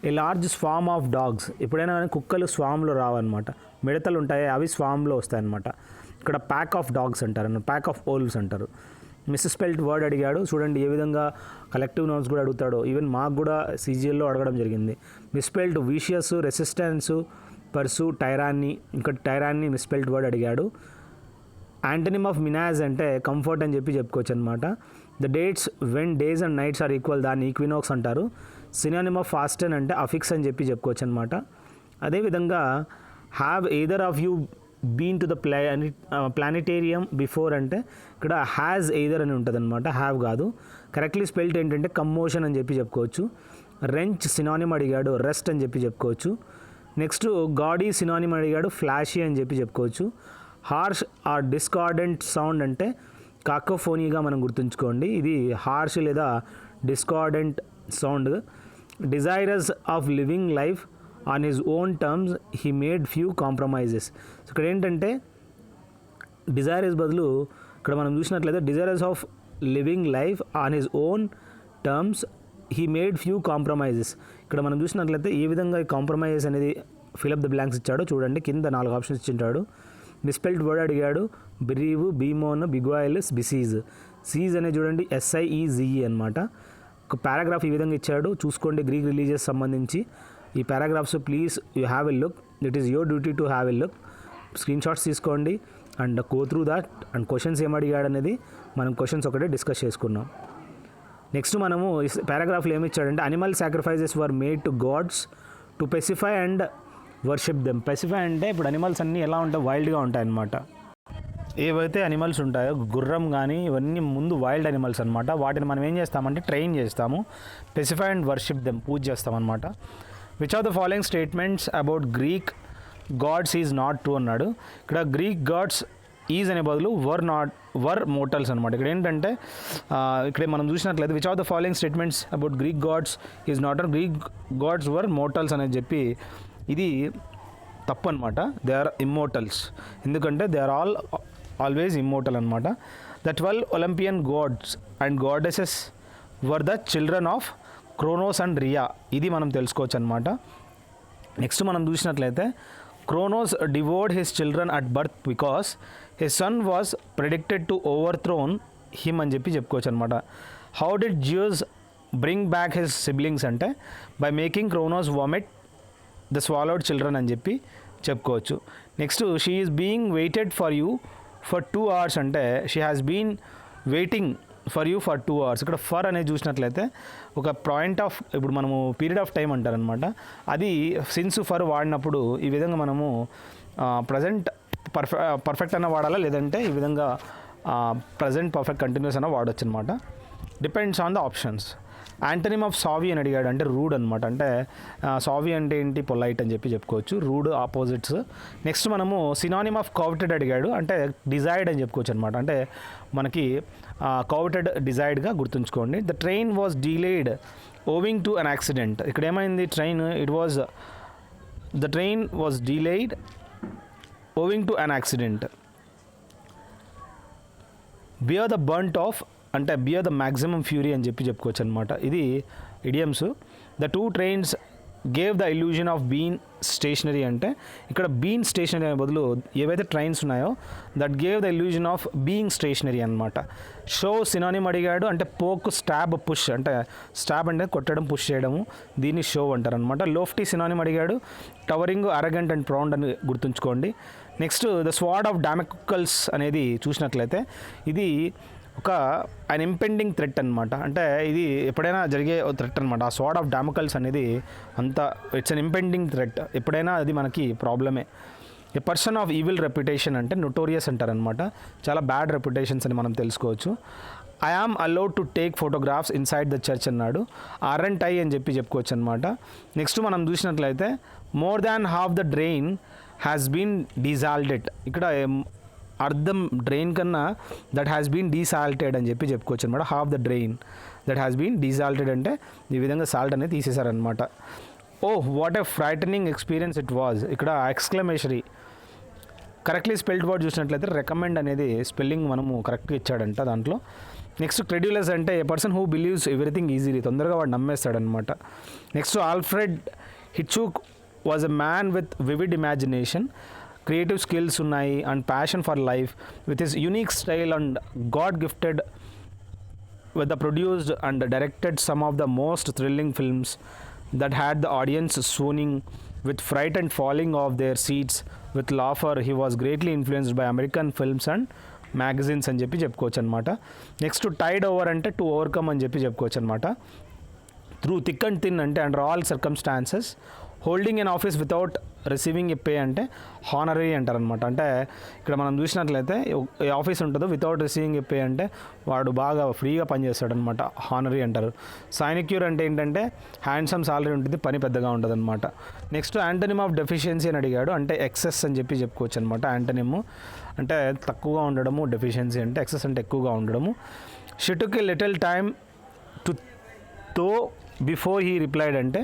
A large swarm of dogs, ఎప్పుడైనా కానీ కుక్కలు స్వామ్లో రావన్నమాట, మిడతలు ఉంటాయి అవి స్వామ్లో వస్తాయన్నమాట. ఇక్కడ ప్యాక్ ఆఫ్ డాగ్స్ అంటారు, ప్యాక్ ఆఫ్ ఓల్వ్స్ అంటారు. మిస్స్పెల్డ్ వర్డ్ అడిగాడు, చూడండి ఏ విధంగా కలెక్టివ్ నౌన్స్ కూడా అడుగుతాడో. ఈవెన్ మాకు కూడా సీజీఎల్లో అడగడం జరిగింది. Misspelled vicious, resistance, purse, tyranny, ఇంకా టైరాన్ని మిస్స్పెల్డ్ వర్డ్ అడిగాడు. యాంటనిమ్ ఆఫ్ మినాజ్ అంటే కంఫర్ట్ అని చెప్పి చెప్పుకోవచ్చు అనమాట. The dates when days and nights are equal, దాన్ని ఈక్వినోక్స్ అంటారు. సినానిమ్ ఆఫ్ ఫాస్టన్ అంటే అఫిక్స్ అని చెప్పి చెప్పుకోవచ్చు అనమాట. అదేవిధంగా have either of you been to the planetarium before అంటే ఇక్కడ హ్యాజ్ ఎయిదర్ అని ఉంటుంది అనమాట, హ్యావ్ కాదు. కరెక్ట్లీ స్పెల్డ్ ఏంటంటే కమ్మోషన్ అని చెప్పి చెప్పుకోవచ్చు. రెంచ్ సినానిమ్ అడిగాడు, రెస్ట్ అని చెప్పి చెప్పుకోవచ్చు. నెక్స్ట్ గాడీ సినానిమ్ అడిగాడు, ఫ్లాషీ అని చెప్పి చెప్పుకోవచ్చు. హార్ష్ ఆర్ డిస్కార్డెంట్ సౌండ్ అంటే కాకోఫోనీగా మనం గుర్తుంచుకోండి, ఇది హార్ష్ లేదా discordant sound. Desirous of living life on his own terms he made few compromises. ఇక్కడ ఏంటంటే డిజైరస్ బదులు ఇక్కడ మనం చూసినట్లయితే desirous of living life on his own terms he made few compromises. ఇక్కడ మనం చూసినట్లయితే ఏ విధంగా ఈ కాంప్రమైజెస్ అనేది ఫిలప్ ద బ్లాంక్స్ ఇచ్చాడో చూడండి. కింద 4 ఆప్షన్స్ ఇచ్చింటాడు. మిస్పెల్డ్ వర్డ్ అడిగాడు, బిరీవ్, బీమోన్, బిగ్వాయిల్, బిసీజ్. సీజ్ అనేది చూడండి SIEZE అనమాట. ఒక పారాగ్రాఫ్ ఈ విధంగా ఇచ్చాడు, చూసుకోండి. గ్రీక్ రిలీజియస్ సంబంధించి ఈ paragraphs please you have a look, it is your duty to have a look. Screen shots తీసుకోండి and go through that. And questions ఏం అడిగాడు అనేది మనం క్వశ్చన్స్ ఒకటే డిస్కస్ చేసుకున్నాం. నెక్స్ట్ మనము ఈ పారాగ్రాఫ్లో ఏమి ఇచ్చాడంటే animal sacrifices were made to gods to pacify and worship them. Pacify అంటే ఇప్పుడు అనిమల్స్ అన్నీ ఎలా ఉంటాయి, వైల్డ్గా ఉంటాయి అన్నమాట. ఏవైతే అనిమల్స్ ఉంటాయో గుర్రం కానీ ఇవన్నీ ముందు వైల్డ్ అనిమల్స్ అనమాట. వాటిని మనం ఏం చేస్తామంటే ట్రైన్ చేస్తాము. పెసిఫై అండ్ వర్షిప్ దెమ్, పూజ చేస్తామన్నమాట. Which of the following statements about Greek gods is not true అన్నాడు. ఇక్కడ గ్రీక్ గాడ్స్ ఈజ్ అనే బదులు వర్ మోటల్స్ అనమాట. ఇక్కడ ఏంటంటే ఇక్కడ మనం చూసినట్లయితే which of the following statements about Greek gods is not Greek gods were mortals అనేది చెప్పి ఇది తప్పు అనమాట. దే ఆర్ ఇమ్మోటల్స్, ఎందుకంటే దే ఆర్ ఆల్వేస్ ఇమ్మోటల్ అనమాట. The 12 Olympian gods and goddesses were the children of Cronus and Rhea. ఇది మనం తెలుసుకోవచ్చు అనమాట. నెక్స్ట్ మనం చూసినట్లయితే Cronus devoured his children at birth because his son was predicted to overthrown him అని చెప్పి చెప్పుకోవచ్చు అనమాట. How did Zeus bring back his siblings అంటే by making Cronus vomit the swallowed children అని చెప్పి చెప్పుకోవచ్చు. Next she is being waited for you for 2 hours అంటే she has been waiting for you for 2 hours. ఇక్కడ ఫర్ అనేది చూసినట్లయితే ఒక పాయింట్ ఆఫ్, ఇప్పుడు మనము పీరియడ్ ఆఫ్ టైం అంటారనమాట. అది సిన్స్ ఫర్ వాడినప్పుడు ఈ విధంగా మనము ప్రజెంట్ పర్ఫెక్ట్ అన్న వాడాలా, లేదంటే ఈ విధంగా ప్రజెంట్ పర్ఫెక్ట్ కంటిన్యూస్ అన్న వాడచ్చు అనమాట. Depends on the options. Antonym of savvy అని అడిగాడు, అంటే రూడ్ అనమాట. అంటే సావి అంటే ఏంటి, పొలైట్ అని చెప్పి చెప్పుకోవచ్చు. Rude opposites. నెక్స్ట్ మనము సినానిమ్ ఆఫ్ కౌటెడ్ అడిగాడు, అంటే డిజైర్డ్ అని చెప్పుకోవచ్చు అనమాట. అంటే మనకి కౌటెడ్ డిజైర్డ్గా గుర్తుంచుకోండి. The train was delayed owing to an accident. ఇక్కడ ఏమైంది, the train was delayed owing to an accident. Bear the brunt of అంటే బియర్ ద మ్యాక్సిమం ఫ్యూరీ అని చెప్పి చెప్పుకోవచ్చు అనమాట. ఇది idioms. The 2 trains gave the illusion of been stationary అంటే ఇక్కడ బీన్ స్టేషనరీ అనే బదులు ఏవైతే ట్రైన్స్ ఉన్నాయో that gave the illusion of being stationary అనమాట. షో సినానిమ్ అడిగాడు, అంటే పోక్, స్టాబ్, పుష్. అంటే స్టాబ్ అంటే కొట్టడం, పుష్ చేయడము, దీన్ని షో అంటారు అనమాట. లోఫ్టీ సినానిమ్ అడిగాడు, టవరింగ్, అరగెంట్ అండ్ ప్రౌండ్ అని గుర్తుంచుకోండి. నెక్స్ట్ ద స్వార్డ్ ఆఫ్ డామోక్లస్ అనేది చూసినట్లయితే ఇది ఒక అన్ ఇంపెండింగ్ థ్రెట్ అనమాట. అంటే ఇది ఎప్పుడైనా జరిగే థ్రెట్ అనమాట. ఆ స్వార్డ్ ఆఫ్ డామోక్లస్ అనేది అంత ఇట్స్ అన్ ఇంపెండింగ్ థ్రెట్, ఎప్పుడైనా అది మనకి ప్రాబ్లమే. A person of evil reputation అంటే నొటోరియస్ అంటారనమాట. చాలా బ్యాడ్ రెప్యుటేషన్స్ అని మనం తెలుసుకోవచ్చు. I am allowed to take photographs inside the church అన్నాడు. ఆర్ఎంట్ ఐ అని చెప్పి చెప్పుకోవచ్చు అనమాట. నెక్స్ట్ మనం చూసినట్లయితే more than half the drain has been desalted. ఇక్కడ అర్థం డ్రెయిన్ కన్నా దట్ హ్యాస్ బీన్ డీసాల్టెడ్ అని చెప్పి చెప్పుకోవచ్చు అనమాట. Half the drain that has been desalted అంటే ఈ విధంగా సాల్ట్ అనేది తీసేశారనమాట. Oh what a frightening experience it was. ఇక్కడ ఎక్స్క్లమేషరీ. కరెక్ట్లీ స్పెల్డ్ వర్డ్ చూసినట్లయితే రికమెండ్ అనేది స్పెల్లింగ్ మనము కరెక్ట్గా ఇచ్చాడంట దాంట్లో. నెక్స్ట్ క్రెడ్యులస్ అంటే a person who believes everything easily, తొందరగా వాడు నమ్మేస్తాడనమాట. Next Alfred Hitchcock was a man with vivid imagination, creative skills ఉన్నాయి and passion for life with his unique style and God gifted with the produced and directed some of the most thrilling films that had the audience swooning with fright and falling off their seats with laughter. He was greatly influenced by American films and magazines అని చెప్పి చెప్పుకోవచ్చు అనమాట. నెక్స్ట్ టైడ్ ఓవర్ అంటే టు ఓవర్కమ్ అని చెప్పి చెప్పుకోవచ్చు అనమాట. త్రూ థిక్ అండ్ థిన్ అంటే under all circumstances, holding an office without receiving a pay అంటే హానరీ అంటారనమాట. అంటే ఇక్కడ మనం చూసినట్లయితే ఏ ఆఫీస్ ఉంటుందో వితౌట్ రిసీవింగ్ ఏ పే అంటే వాడు బాగా ఫ్రీగా పనిచేస్తాడనమాట, హానరీ అంటారు. సైనిక్యూర్ అంటే ఏంటంటే హ్యాండ్సమ్ సాలరీ ఉంటుంది, పని పెద్దగా ఉంటుంది అనమాట. నెక్స్ట్ యాంటనిమ్ ఆఫ్ డెఫిషియన్సీ అని అడిగాడు, అంటే ఎక్సెస్ అని చెప్పి చెప్పుకోవచ్చు అనమాట. యాంటనిమ్ అంటే తక్కువగా ఉండడము, డెఫిషియన్సీ అంటే ఎక్సెస్ అంటే ఎక్కువగా ఉండడము. She took a little time to though before he replied అంటే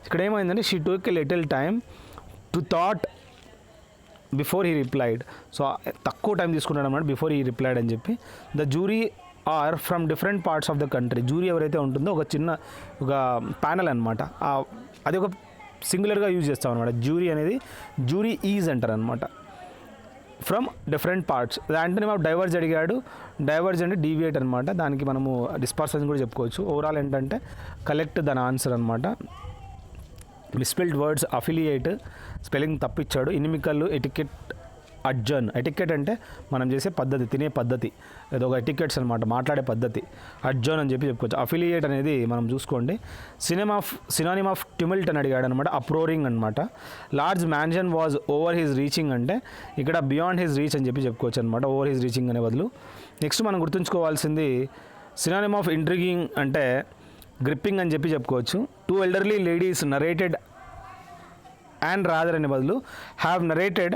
ఇక్కడ ఏమైందంటే she took a little time to thought before he replied. So తక్కువ టైం తీసుకున్నాడు అన్నమాట బిఫోర్ హీ రిప్లైడ్ అని చెప్పి. The jury are from different parts of the country. Jury ఎవరైతే ఉంటుందో ఒక ప్యానల్ అనమాట, అది ఒక సింగులర్గా యూజ్ చేస్తాం అనమాట. జ్యూరీ అనేది జ్యూరీ ఈజ్ అంటారు అనమాట. From different parts. The antonym of diverge అడిగాడు. డైవర్జ్ అంటే డీవియేట్ అనమాట, దానికి మనము డిస్పర్సన్ కూడా చెప్పుకోవచ్చు. ఓవరాల్ ఏంటంటే కలెక్ట్ దాని ఆన్సర్ అనమాట. మిస్పెల్డ్ వర్డ్స్ అఫిలియేట్, స్పెల్లింగ్ తప్పిచ్చాడు. Inimical, etiquette, adjourn. ఎటికెట్ అంటే మనం చేసే పద్ధతి, తినే పద్ధతి, ఏదో ఒక ఎటికెట్స్ అనమాట, మాట్లాడే పద్ధతి. అడ్జర్న్ అని చెప్పి చెప్పుకోవచ్చు. అఫిలియేట్ అనేది మనం చూసుకోండి. సినానిమ్ ఆఫ్ ట్యుమిల్ట్ అని అడిగాడు అనమాట, అప్రోరింగ్ అనమాట. Large mansion was over his reaching అంటే ఇక్కడ బియాండ్ హిజ్ రీచ్ అని చెప్పి చెప్పుకోవచ్చు అనమాట, ఓవర్ హిజ్ రీచింగ్ అనే బదులు. నెక్స్ట్ మనం గుర్తుంచుకోవాల్సింది సినానిమ్ ఆఫ్ ఇంట్రిగింగ్ అంటే గ్రిప్పింగ్ అని చెప్పి చెప్పుకోవచ్చు. 2 elderly ladies narrated and rather అనే బదులు హ్యావ్ నరేటెడ్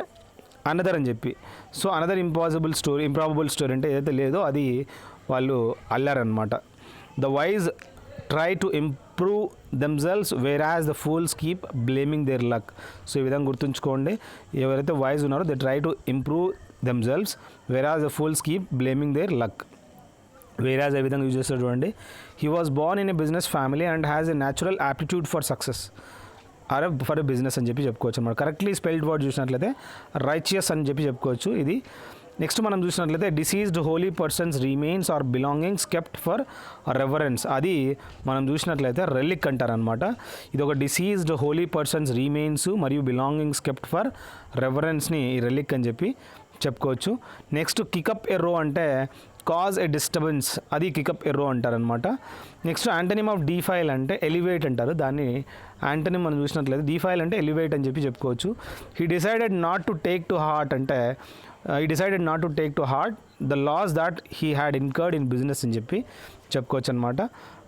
అనదర్ అని చెప్పి. సో అనదర్ ఇంప్రాబబుల్ స్టోరీ అంటే ఏదైతే లేదో అది వాళ్ళు అల్లారనమాట. The wise try to improve themselves whereas the fools keep blaming their luck. So ఈ విధంగా గుర్తుంచుకోండి, ఎవరైతే వైజ్ ఉన్నారో they try to improve themselves whereas the fools keep blaming their luck. Whereas ఏ విధంగా యూజ్ చేస్తారు చూడండి. He was born in a business family and has a natural aptitude for success or for a business అని చెప్పి చెప్పుకోవచ్చు అనమాట. కరెక్ట్లీ స్పెల్డ్ వర్డ్ చూసినట్లయితే రైచియస్ అని చెప్పి చెప్పుకోవచ్చు ఇది. నెక్స్ట్ మనం చూసినట్లయితే deceased holy person's remains or belongings kept for reverence, అది మనం చూసినట్లయితే రెలిక్ అంటారనమాట. ఇది ఒక డిసీజ్డ్ హోలీ పర్సన్స్ రిమైన్స్ మరియు బిలాంగింగ్స్ కెప్ట్ ఫర్ రెవరెన్స్ని ఈ రెలిక్ అని చెప్పి చెప్పుకోవచ్చు. నెక్స్ట్ కికప్ ఎర్రో అంటే కాజ్ ఎ డిస్టర్బెన్స్, అది కికప్ ఎర్రో అంటారనమాట. నెక్స్ట్ యాంటనిమ్ ఆఫ్ డీఫైల్ అంటే ఎలివేట్ అంటారు, దాన్ని యాంటనిమ్ మనం చూసినట్లయితే డీఫైల్ అంటే ఎలివేట్ అని చెప్పి చెప్పుకోవచ్చు. He decided not to take to heart అంటే the loss that he had incurred in business అని చెప్పి చెప్పుకోవచ్చు అనమాట.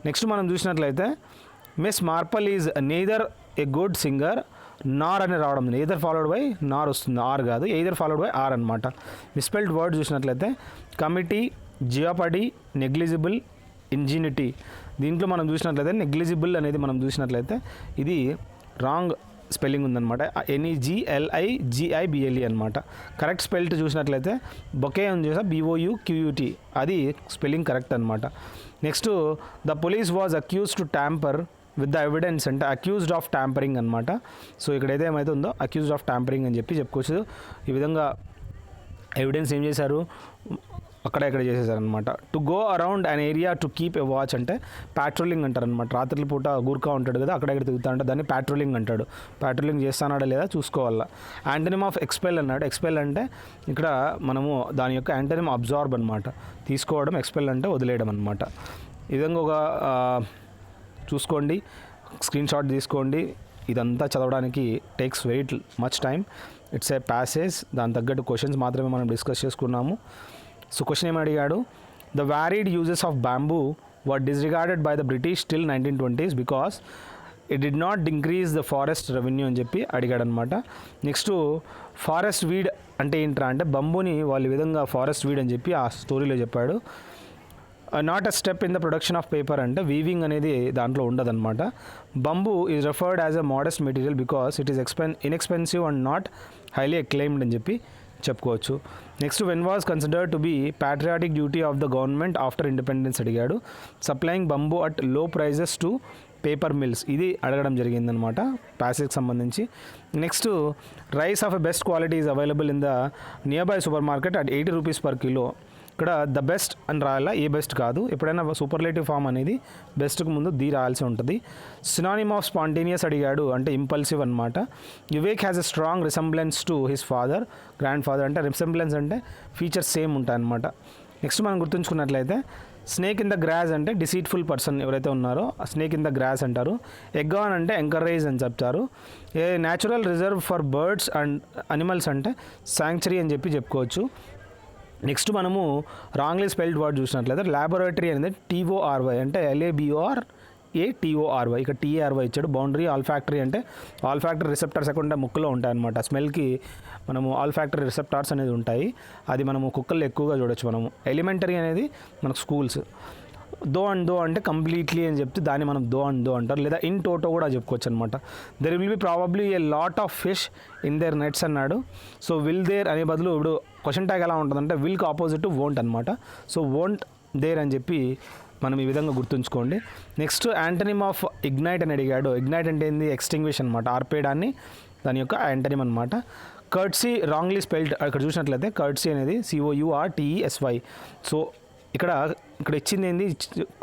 నెక్స్ట్ మనం చూసినట్లయితే Miss Marple is neither a good singer nor అని రావడం, ఎయిదర్ ఫాలోడ్ బై నార్ వస్తుంది, ఆర్ కాదు, ఎయిదర్ ఫాలోడ్ బై ఆర్ అనమాట. మిస్పెల్డ్ వర్డ్ చూసినట్లయితే కమిటీ, జియోపడీ, నెగ్లిజిబుల్, ఇంజినిటీ. దీంట్లో మనం చూసినట్లయితే నెగ్లిజిబుల్ అనేది మనం చూసినట్లయితే ఇది రాంగ్ స్పెల్లింగ్ ఉందన్నమాట, NEGLIGIBLE అనమాట. కరెక్ట్ స్పెల్ట్ చూసినట్లయితే బొకే అని చూసా BOUQUT, అది స్పెల్లింగ్ కరెక్ట్ అనమాట. Next the police was accuse to tamper with the evidence అంటే అక్యూజ్డ్ ఆఫ్ ట్యాంపరింగ్ అనమాట. సో ఇక్కడ ఏదైతే ఉందో అక్యూజ్డ్ ఆఫ్ ట్యాంపరింగ్ అని చెప్పి చెప్పుకోవచ్చు. ఈ విధంగా ఎవిడెన్స్ ఏం చేశారు, అక్కడ చేసేసారనమాట. To go around an area to keep a watch అంటే ప్యాట్రోలింగ్ అంటారనమాట. రాత్రి పూట గూర్ఖా ఉంటాడు కదా, అక్కడెక్కడ తిరుగుతా ఉంటాడు, దాన్ని ప్యాట్రోలింగ్ అంటాడు. ప్యాట్రోలింగ్ చేస్తానాడా లేదా చూసుకోవాలా. యాంటనిమ్ ఆఫ్ ఎక్స్పెల్ అన్నాడు. ఎక్స్పెల్ అంటే ఇక్కడ మనము దాని యొక్క యాంటనిమ్ అబ్జార్బ్ అనమాట, తీసుకోవడం. ఎక్స్పెల్ అంటే వదిలేయడం అనమాట. ఈ విధంగా ఒక చూసుకోండి, స్క్రీన్ షాట్ తీసుకోండి. ఇదంతా చదవడానికి takes very much time. It's a passage, దాని తగ్గట్టు క్వశ్చన్స్ మాత్రమే మనం డిస్కస్ చేసుకున్నాము. సో క్వశ్చన్ ఏమి అడిగాడు, the varied uses of bamboo were disregarded by the British till 1920s because it did not increase the forest revenue అని చెప్పి అడిగాడు అనమాట. నెక్స్ట్ ఫారెస్ట్ వీడ్ అంటే ఏంట్రా అంటే బంబూని వాళ్ళు ఈ విధంగా ఫారెస్ట్ వీడ్ అని చెప్పి ఆ స్టోరీలో చెప్పాడు. Not a step in the production of paper అంటే వీవింగ్ అనేది దాంట్లో ఉండదన్నమాట. Bamboo is referred as a modest material because it is inexpensive and not highly acclaimed అని చెప్పి చెప్పుకోవచ్చు. Next when was considered to be patriotic duty of the government after independence అడిగాడు. Supplying bamboo at low prices to paper mills, ఇది అడగడం జరిగిందనమాట ప్యాసేజ్కి సంబంధించి. Next rice of a best quality is available in the near by super market at 80 rupees per kilo. ఇక్కడ ద బెస్ట్ అని రాయాలా, ఏ బెస్ట్ కాదు. ఎప్పుడైనా సూపర్లేటివ్ ఫామ్ అనేది బెస్ట్కి ముందు ది రాయాల్సి ఉంటుంది. సినానిమ్ ఆఫ్ స్పాంటేనియస్ అడిగాడు అంటే ఇంపల్సివ్ అనమాట. Vivek has a strong resemblance to his father, grand father అంటే రిసెంబ్లెన్స్ అంటే ఫీచర్స్ సేమ్ ఉంటాయి అనమాట. నెక్స్ట్ మనం గుర్తుంచుకున్నట్లయితే స్నేక్ ఇన్ ద గ్రాస్ అంటే డిసీట్ఫుల్ పర్సన్ ఎవరైతే ఉన్నారో స్నేక్ ఇన్ ద గ్రాస్ అంటారు. ఎగ్గాన్ అంటే ఎంకరేజ్ అని చెప్తారు. A natural reserve for birds and animals అంటే శాంక్చురీ అని చెప్పి చెప్పుకోవచ్చు. నెక్స్ట్ మనము రాంగ్లీ స్పెల్డ్ వర్డ్ చూసినట్లయితే ల్యాబొరేటరీ అనేది TORY అంటే LABORATORY, ఇక్కడ TARY ఇచ్చాడు. బౌండరీ ఆల్ఫాక్టరీ అంటే ఆల్ఫాక్టరీ రిసెప్టార్స్ అక్కడ ముక్కులో ఉంటాయన్నమాట. స్మెల్కి మనము ఆల్ఫాక్టరీ రిసెప్టార్స్ అనేది ఉంటాయి, అది మనము కుక్కల్లో ఎక్కువగా చూడొచ్చు మనము. ఎలిమెంటరీ అనేది మనకు స్కూల్స్. దో అంటే కంప్లీట్లీ అని చెప్తే దాన్ని మనం దో అంటారు, లేదా ఇన్ టోటో కూడా చెప్పుకోవచ్చు అనమాట. There will be probably a lot of fish in there nets అన్నాడు. సో విల్ దేర్ అనే బదులు ఇప్పుడు క్వశ్చన్ ట్యాగ్ ఎలా ఉంటుందంటే విల్కి ఆపోజిట్ వోంట్ అనమాట. సో వోంట్ దేర్ అని చెప్పి మనం ఈ విధంగా గుర్తుంచుకోండి. నెక్స్ట్ యాంటనిమ్ ఆఫ్ ఇగ్నైట్ అని అడిగాడు. ఇగ్నైట్ అంటే ఏంది? ఎక్స్టింగ్విష్ అనమాట, ఆర్పేయడాన్ని దాని యొక్క యాంటనిమ్ అనమాట. కర్ట్సీ రాంగ్లీ స్పెల్డ్ ఇక్కడ చూసినట్లయితే కర్ట్సీ అనేది COURTESY. సో ఇక్కడ ఇచ్చింది ఏంది?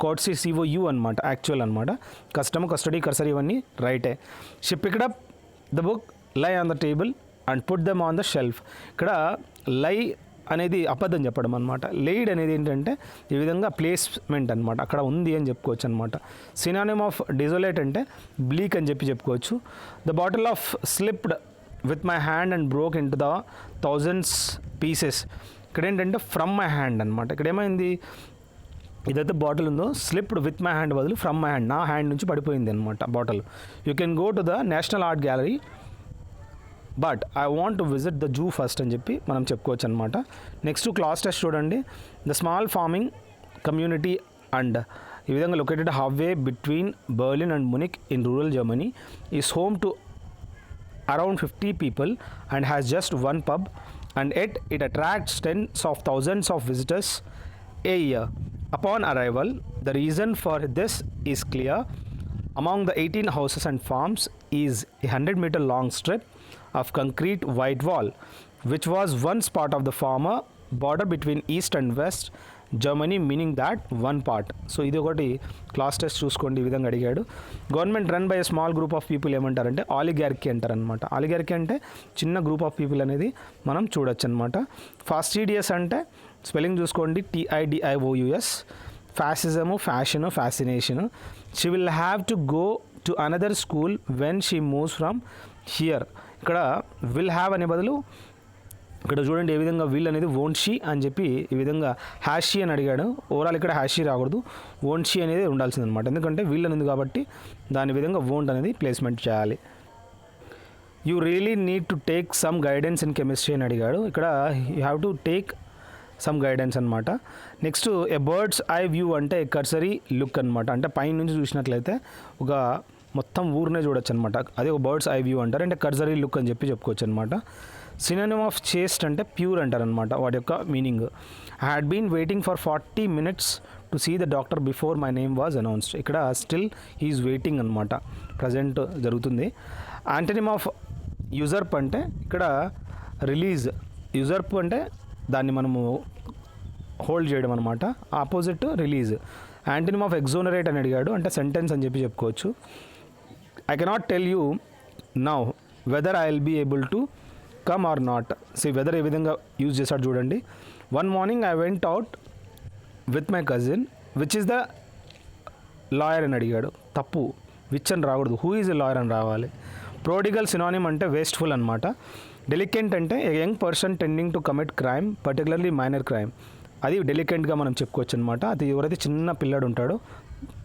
కర్ట్సీ COU అనమాట, యాక్చువల్ అనమాట. కస్టమ్, కస్టడీ, కర్సరీ ఇవన్నీ రైటే. She picked up the book, lie on the table and put them on the shelf. ఇక్కడ లై అనేది అబద్ధం చెప్పడం అనమాట. లేడ్ అనేది ఏంటంటే ఈ విధంగా ప్లేస్మెంట్ అనమాట, అక్కడ ఉంది అని చెప్పుకోవచ్చు అనమాట. సినానిమ్ ఆఫ్ డిజోలేట్ అంటే బ్లీక్ అని చెప్పి చెప్పుకోవచ్చు. The bottle of slipped with my hand and broke in to the thousands pieces. ఇక్కడ ఏంటంటే ఫ్రమ్ మై హ్యాండ్ అనమాట. ఇక్కడ ఏమైంది? ఇదైతే బాటిల్ ఉందో స్లిప్డ్ విత్ మై హ్యాండ్ బదులు ఫ్రమ్ మై హ్యాండ్, నా హ్యాండ్ నుంచి పడిపోయింది అనమాట bottle. You can go to the national art gallery but I want to visit the zoo first అని చెప్పి మనం చెప్పుకోవచ్చు అనమాట. నెక్స్ట్ క్లాస్ టెస్ట్ చూడండి. The small farming community and ఈ విధంగా located halfway between Berlin and Munich in rural Germany is home to around 50 people and has just one pub, and yet it attracts tens of thousands of visitors a year. Upon arrival, the reason for this is clear. Among the 18 houses and farms is a 100-meter long strip of concrete white wall, which was once part of the former border between east and west Germany, meaning that one part. So ఇది ఒకటి క్లాస్ టెస్ట్ చూసుకోండి. ఈ విధంగా అడిగాడు. Government run by small group of people ఏమంటారంటే ఆలిగార్కీ అంటారనమాట. ఆలిగార్కీ అంటే చిన్న గ్రూప్ ఆఫ్ పీపుల్ అనేది మనం చూడొచ్చు అనమాట. ఫాస్టిడియస్ అంటే స్పెల్లింగ్ చూసుకోండి, TIDIOUS. Fascism, fashion, fascination. She will have to go to another school when she moves from here. ఇక్కడ విల్ హ్యావ్ అనే బదులు ఇక్కడ చూడండి ఏ విధంగా విల్ అనేది వోంట్ షీ అని చెప్పి ఈ విధంగా హ్యాష్ షీ అని అడిగాడు. ఓవరాల్ ఇక్కడ హ్యాష్ షీ రాకూడదు, వోంట్ షీ అనేది ఉండాల్సింది అనమాట. ఎందుకంటే విల్ అనేది కాబట్టి దాని విధంగా వోంట్ అనేది ప్లేస్మెంట్ చేయాలి. You really need to take some guidance in chemistry అని అడిగాడు. ఇక్కడ you have to take some guidance అనమాట. Next a bird's eye view అంటే కర్సరీ లుక్ అనమాట. అంటే పైన నుంచి చూసినట్లయితే ఒక మొత్తం ఊరినే చూడొచ్చు అనమాట, అదే ఒక బర్డ్స్ ఐ వ్యూ అంటారు. అంటే కర్సరీ లుక్ అని చెప్పి చెప్పుకోవచ్చు అనమాట. సినోనిమ్ ఆఫ్ చేస్ట్ అంటే ప్యూర్ అంటారనమాట, వాటి యొక్క meaning. I had been waiting for 40 minutes to see the doctor before my name was announced. ఇక్కడ స్టిల్ హీఈస్ వెయిటింగ్ అనమాట, ప్రజెంట్ జరుగుతుంది. యాంటనిమ్ ఆఫ్ యూజర్ప్ అంటే ఇక్కడ రిలీజ్. యూజర్ప్ అంటే దాన్ని మనము హోల్డ్ చేయడం అనమాట, opposite release. Antonym of exonerate అని అడిగాడు, అంటే సెంటెన్స్ అని చెప్పి చెప్పుకోవచ్చు. I cannot tell you now whether I will be able to come or not. So whether ఏ విధంగా యూజ్ చేశాడు చూడండి. One morning I went out with my cousin which is the lawyer అని అడిగాడు. తప్పు, విచ్ అని రాకూడదు, హూ ఈజ్ ఎ లాయర్ అని రావాలి. ప్రోడిగల్ సినానిమ్ అంటే వేస్ట్ఫుల్ అనమాట. డెలికెంట్ అంటే a young person tending to commit crime, particularly minor crime. అది డెలికెంట్గా మనం చెప్పుకోవచ్చు అనమాట. అది ఎవరైతే చిన్న పిల్లాడు ఉంటాడో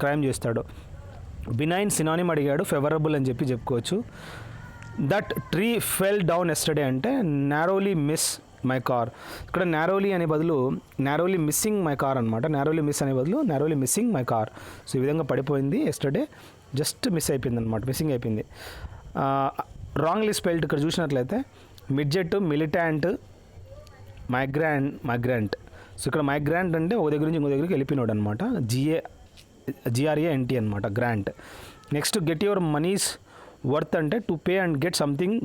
క్రైమ్ చేస్తాడో. బినైన్ సినానిమ్ అడిగాడు, ఫేవరబుల్ అని చెప్పి చెప్పుకోవచ్చు. That tree fell down yesterday అంటే నారోలీ మిస్ మై కార్. ఇక్కడ నారోలీ అనే బదులు నారోలీ మిస్సింగ్ మై కార్ అనమాట. నారోలీ మిస్ అనే బదులు నారోలీ మిస్సింగ్ మై కార్. సో ఈ విధంగా పడిపోయింది ఎస్టర్డే, జస్ట్ మిస్ అయిపోయింది అనమాట, మిస్సింగ్ అయిపోయింది. రాంగ్లీ స్పెల్డ్ ఇక్కడ చూసినట్లయితే మిడ్జెట్, మిలిటాంట్, మైగ్రాంట్. సో ఇక్కడ మైగ్రాంట్ అంటే ఒక దగ్గర నుంచి ఇంకో దగ్గరికి వెళ్ళిపోయినాడు అనమాట. GRANT అనమాట, grant. Next get your money's worth అంటే to pay and get something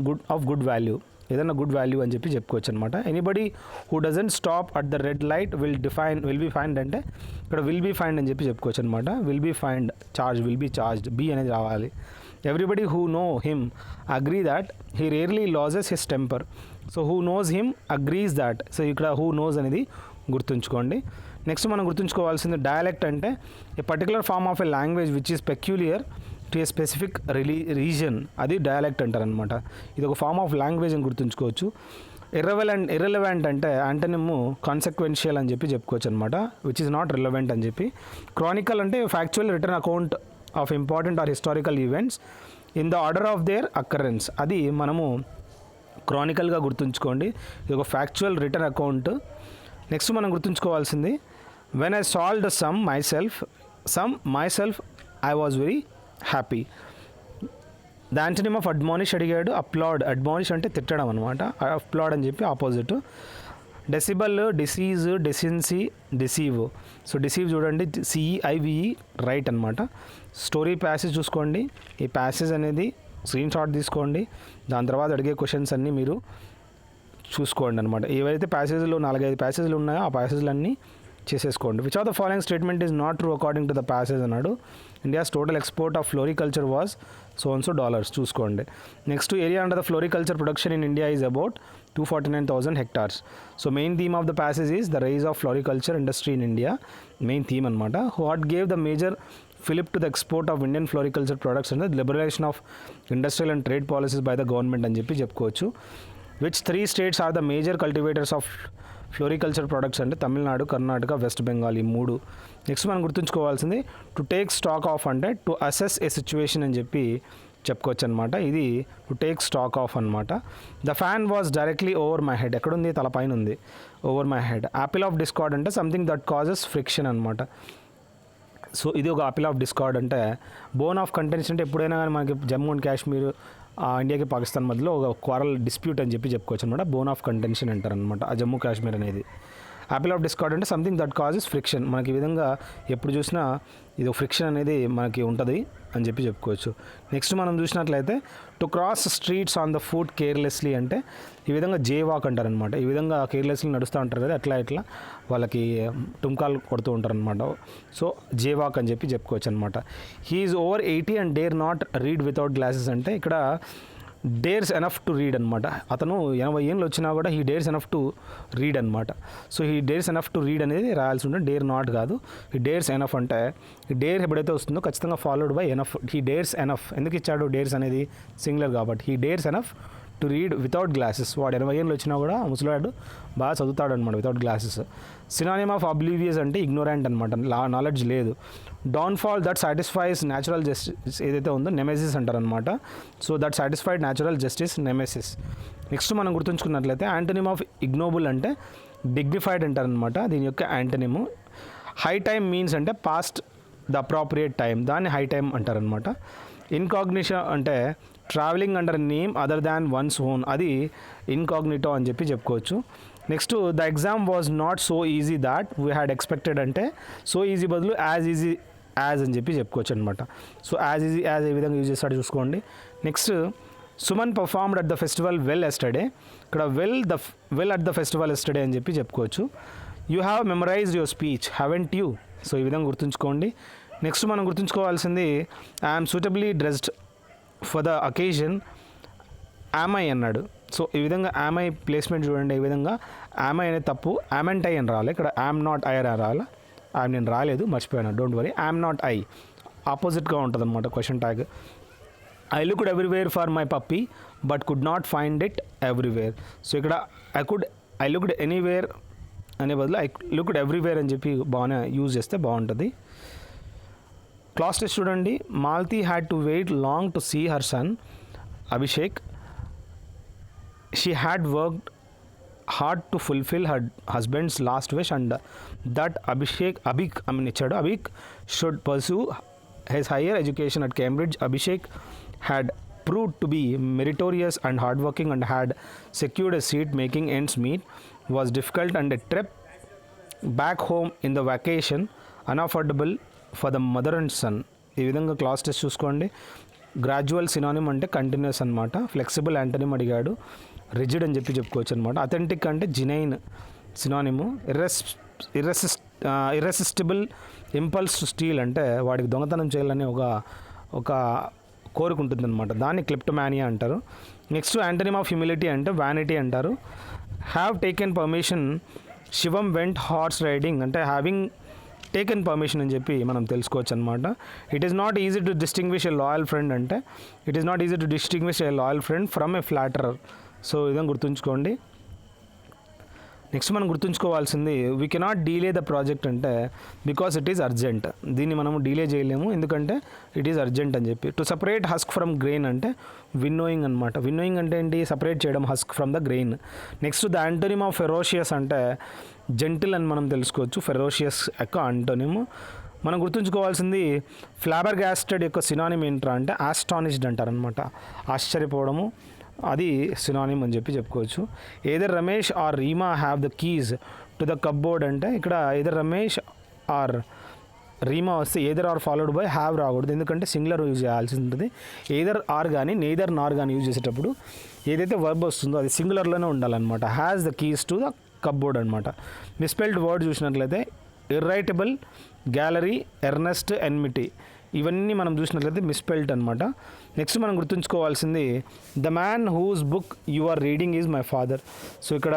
good value, ఏదైనా గుడ్ వాల్యూ అని చెప్పి చెప్పుకోవచ్చు అనమాట. Anybody who doesn't stop at the red light will be fined అంటే ఇక్కడ విల్ బీ ఫైండ్ అని చెప్పి చెప్పుకోవచ్చు అనమాట. Will be fined, charge, will be charged, be అనేది రావాలి. Everybody who know him agree that he rarely loses his temper. So who knows him agrees that. So ఇక్కడ హూ నోస్ అనేది గుర్తుంచుకోండి. నెక్స్ట్ మనం గుర్తుంచుకోవాల్సింది డయలెక్ట్ అంటే a particular form of a language which is peculiar to a specific region, అది డయలెక్ట్ అంటారనమాట. ఇది ఒక ఫార్మ్ ఆఫ్ లాంగ్వేజ్ అని గుర్తుంచుకోవచ్చు. ఇర్రెలవెంట్ అంటే యాంటనిమ్ కాన్సెక్వెన్షియల్ అని చెప్పి చెప్పుకోవచ్చు అనమాట, విచ్ ఈస్ నాట్ రిలవెంట్ అని చెప్పి. క్రానికల్ అంటే factual written account of important or historical events in the order of their occurrence, అది మనము క్రానికల్గా గుర్తుంచుకోండి. ఇది ఒక ఫ్యాక్చువల్ రిటర్న్ అకౌంట్. నెక్స్ట్ మనం గుర్తుంచుకోవాల్సింది when I solved sum myself I was very happy. The antonym of admonish అడిగాడు, అప్లాడ్. అడ్మానిష్ అంటే తిట్టడం అనమాట, అప్లాడ్ అని చెప్పి opposite. Decibel, disease, decency, deceive. So deceive చూడండి, సిఈఐవిఈ రైట్ అనమాట. స్టోరీ ప్యాసేజ్ చూసుకోండి, ఈ ప్యాసేజ్ అనేది స్క్రీన్ షాట్ తీసుకోండి, దాని తర్వాత అడిగే క్వశ్చన్స్ అన్నీ మీరు చూసుకోండి అనమాట. ఏవైతే ప్యాసేజ్లు 4-5 ప్యాసేజ్లు ఉన్నాయో ఆ ప్యాసేజ్లన్నీ చేసేసుకోండి. Which of the following statement is not true according to the passage అన్నాడు. India's total export of floriculture was so and so dollars చూసుకోండి. Next area under the floriculture production in India is about 249,000 hectares. So main theme of the passage is the rise of floriculture industry in India, main theme అనమాట. What gave the major fillip to the export of Indian floriculture products అంటే liberalisation of industrial and trade policies by the government అని చెప్పి చెప్పుకోవచ్చు. Which 3 states are the major cultivators of floriculture products అంటే తమిళనాడు, కర్ణాటక, వెస్ట్ బెంగాల్, ఈ 3. నెక్స్ట్ మనం గుర్తుంచుకోవాల్సింది టు టేక్ స్టాక్ ఆఫ్ అంటే టు అసెస్ ఏ సిచ్యువేషన్ అని చెప్పి చెప్పుకోవచ్చు అనమాట. ఇది టు టేక్ స్టాక్ ఆఫ్ అనమాట. The fan was directly over my head, ఎక్కడుంది, తలపైన ఉంది, over my head. Apple of discard అంటే సంథింగ్ దట్ కాజెస్ ఫ్రిక్షన్ అనమాట. సో ఇది ఒక యాపిల్ ఆఫ్ డిస్కార్డ్ అంటే. బోన్ ఆఫ్ కంటెన్షన్ అంటే ఎప్పుడైనా కానీ మనకి జమ్మూ అండ్ కాశ్మీర్, ఇండియాకి పాకిస్తాన్ మధ్యలో ఒక క్వారల్ డిస్ప్యూట్ అని చెప్పి చెప్పుకోవచ్చు అనమాట. బోన్ ఆఫ్ కంటెన్షన్ అంటారు అనమాట ఆ జమ్మూ కాశ్మీర్ అనేది. యాపిల్ ఆఫ్ డిస్కార్డ్ అంటే సంథింగ్ దట్ కాజెస్ ఫ్రిక్షన్, మనకి ఈ విధంగా ఎప్పుడు చూసినా ఇది ఫ్రిక్షన్ అనేది మనకి ఉంటుంది అని చెప్పి చెప్పుకోవచ్చు. నెక్స్ట్ మనం చూసినట్లయితే to cross streets on the foot carelessly అంటే ఈ విధంగా జే వాక్ అంటారనమాట. ఈ విధంగా కేర్లెస్లీ నడుస్తూ ఉంటారు కదా, ఎట్లా వాళ్ళకి టుమ్కాలు కొడుతూ ఉంటారు అనమాట. సో జే వాక్ అని చెప్పి చెప్పుకోవచ్చు అనమాట. He is over 80 and dare not read without glasses అంటే ఇక్కడ డేర్స్ ఎనఫ్ టు రీడ్ అనమాట. అతను 80 ఏళ్ళు వచ్చినా కూడా he dares enough to read అనమాట. So he dares enough to read అనేది రాయాల్సి ఉంటుంది, డేర్ నాట్ కాదు. హీ డేర్స్ ఎనఫ్ అంటే ఈ డేర్ ఎప్పుడైతే వస్తుందో ఖచ్చితంగా followed by enough. He dares enough ఎందుకు ఇచ్చాడు, డేర్స్ అనేది సింగులర్ కాబట్టి. He dares enough to read without glasses. వాడు 80 ఏళ్ళు వచ్చినా కూడా ముసలాడు బాగా చదువుతాడు అనమాట without glasses. Synonym of oblivious అంటే ఇగ్నోరెంట్ అనమాట, నాలెడ్జ్ లేదు. Downfall that satisfies natural justice ఏదైతే ఉందో నెమెసిస్ అంటారనమాట. So that satisfied natural justice nemesis. Next మనం గుర్తుంచుకున్నట్లయితే యాంటనిమ్ ఆఫ్ ఇగ్నోబుల్ అంటే డిగ్నిఫైడ్ అంటారనమాట, దీని యొక్క యాంటనిము. హై టైమ్ మీన్స్ అంటే పాస్ట్ ద అప్రాప్రియేట్ టైం, దాన్ని హై టైమ్ అంటారనమాట. ఇన్కాగ్నిషన్ అంటే travelling under name other than once own, అది ఇన్కాగ్నిటో అని చెప్పి చెప్పుకోవచ్చు. Next the exam was not so easy that we had expected అంటే సో ఈజీ బదులు యాజ్ ఈజీ యాజ్ అని చెప్పి చెప్పుకోవచ్చు అనమాట. సో యాజ్ ఈజీ యాజ్ ఏ విధంగా యూజ్ చేస్తాడు చూసుకోండి. Next Suman performed at the festival well yesterday, ఇక్కడ well at the festival yesterday అని చెప్పి చెప్పుకోవచ్చు. You have memorized your speech haven't you, so ఈ విధంగా గుర్తుంచుకోండి. నెక్స్ట్ మనం గుర్తుంచుకోవాల్సింది I'm suitably dressed for the occasion am I అన్నాడు. సో ఈ విధంగా యామై ప్లేస్మెంట్ చూడండి, ఈ విధంగా యామై అనేది తప్పు, యామెంట్ ఐ అని రావాలి, ఇక్కడ యామ్ నాట్ ఐ అని రావాలి. నేను రాలేదు, మర్చిపోయాను, don't worry. Am not I ఆపోజిట్గా ఉంటుంది అనమాట question tag. I looked everywhere for my puppy but could not find it everywhere. So ఇక్కడ ఐ లుక్డ్ ఎనీవేర్ అనే బదులు ఐ లుక్డ్ ఎవ్రీవేర్ అని చెప్పి బాగానే యూజ్ చేస్తే బాగుంటుంది. క్లాస్ టెస్ట్ చూడండి. Malti had to wait long to see her son Abhishek. She had worked hard to fulfil her husband's last wish and that Abhik should pursue his higher education at Cambridge. Abhishek had proved to be meritorious and hardworking and had secured a seat. Making ends meet was difficult and a trip back home in the vacation unaffordable for the mother and son. ఈ విధంగా క్లాస్ టెస్ట్ చూసుకోండి. గ్రాడ్యువల్ సినానిమ్ అంటే కంటిన్యూస్ అనమాట. ఫ్లెక్సిబుల్ యాంటనిమ్ అడిగాడు, రిజిడ్ అని చెప్పి చెప్పుకోవచ్చు అనమాట. అథెంటిక్ అంటే genuine synonym. Irresistible impulse to steal అంటే వాడికి దొంగతనం చేయాలని ఒక కోరిక ఉంటుంది అనమాట, దాన్ని క్లిప్టోమానియా అంటారు. నెక్స్ట్ యాంటనిమ్ ఆఫ్ హ్యూమిలిటీ అంటే వ్యానిటీ అంటారు. Have taken permission Shivam went horse riding అంటే హ్యావింగ్ టేకెన్ పర్మిషన్ అని చెప్పి మనం తెలుసుకోవచ్చు అనమాట. It is not easy to distinguish a loyal friend అంటే it is not easy to distinguish a loyal friend from a flatterer. So ఇదని గుర్తుంచుకోండి. నెక్స్ట్ మనం గుర్తుంచుకోవాల్సింది we cannot delay the project అంటే బికాస్ ఇట్ ఈస్ అర్జెంట్. దీన్ని మనము డీలే చేయలేము ఎందుకంటే ఇట్ ఈస్ అర్జెంట్ అని చెప్పి. To separate husk from grain అంటే విన్నోయింగ్ అనమాట. విన్నోయింగ్ అంటే ఏంటి? సపరేట్ చేయడం husk from the grain. Next the antonym of ferocious అంటే జెంటిల్ అని మనం తెలుసుకోవచ్చు. ఫెరోషియస్ యొక్క అంటోనిమ్ మనం గుర్తుంచుకోవాల్సింది ఫ్లాబర్ గ్యాస్టెడ్ యొక్క సినానిమ్ ఏంట్రా అంటే ఆస్టానిష్డ్ అంటారనమాట. ఆశ్చర్యపోవడము, అది సినానిమ్ అని చెప్పి చెప్పుకోవచ్చు. Either Ramesh or Reema have the keys to the cupboard అంటే ఇక్కడ ఏదర్ రమేష్ ఆర్ రీమా వస్తే either or followed by have రాకూడదు ఎందుకంటే సింగులర్ యూజ్ చేయాల్సి ఉంటుంది. ఏదర్ ఆర్ కానీ నేదర్ నార్ కానీ యూజ్ చేసేటప్పుడు ఏదైతే వర్బ్ వస్తుందో అది సింగులర్లోనే ఉండాలన్నమాట. Has the keys to the cupboard అనమాట. మిస్పెల్డ్ వర్డ్ చూసినట్లయితే ఇర్రైటబుల్, గ్యాలరీ, ఎర్నెస్ట్, ఎన్మిటీ ఇవన్నీ మనం చూసినట్లయితే మిస్పెల్డ్ అనమాట. నెక్స్ట్ మనం గుర్తుంచుకోవాల్సింది the man whose book you are reading is my father. So ఇక్కడ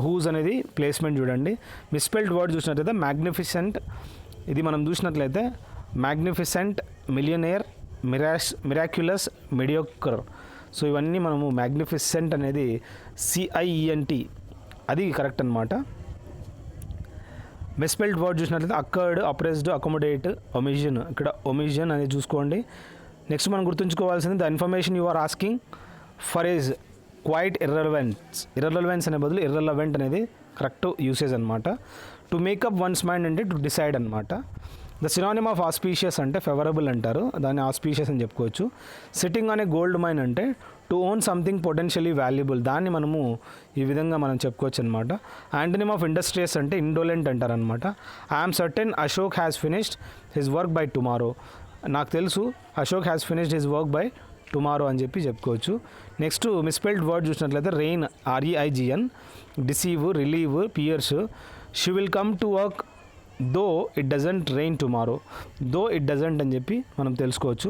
హూజ్ అనేది ప్లేస్మెంట్ చూడండి. మిస్పెల్డ్ వర్డ్ చూసినట్లయితే మ్యాగ్నిఫిసెంట్, ఇది మనం చూసినట్లయితే magnificent, millionaire, miraculous, mediocre. So ఇవన్నీ మనము మ్యాగ్నిఫిసెంట్ అనేది CIENT అది కరెక్ట్ అనమాట. మిస్పెల్డ్ వర్డ్ చూసినట్లయితే అక్కర్డ్, అప్రెస్డ్, అకామిడేట్, ఒమిషన్. ఇక్కడ ఒమిషన్ అనేది చూసుకోండి. నెక్స్ట్ మనం గుర్తుంచుకోవాల్సింది the information you are asking for is quite irrelevance. Irrelevance అనే బదులు ఇర్రెలవెంట్ అనేది కరెక్ట్ యూసేజ్ అనమాట. టు మేకప్ వన్స్ మైండ్ అంటే టు డిసైడ్ అనమాట. ద సినానిమ్ ఆఫ్ ఆస్పీషియస్ అంటే ఫేవరబుల్ అంటారు, దాన్ని ఆస్పీషియస్ అని చెప్పుకోవచ్చు. సిట్టింగ్ అనే గోల్డ్ మైన్ అంటే to own something potentially valuable, దాన్ని మనము ఈ విధంగా మనం చెప్పుకోవచ్చు అనమాట. యాంటనిమ్ ఆఫ్ ఇండస్ట్రియస్ అంటే ఇండోలెంట్ అంటారనమాట. I'm certain Ashok has finished his work by tomorrow. నాకు తెలుసు Ashok has finished his work by tomorrow అని చెప్పి చెప్పుకోవచ్చు. నెక్స్ట్ మిస్పెల్డ్ వర్డ్ చూసినట్లయితే rain, REIGN, deceive, relieve, pierce. She will come to work though it doesn't rain tomorrow. Though it doesn't అని చెప్పి మనం తెలుసుకోవచ్చు.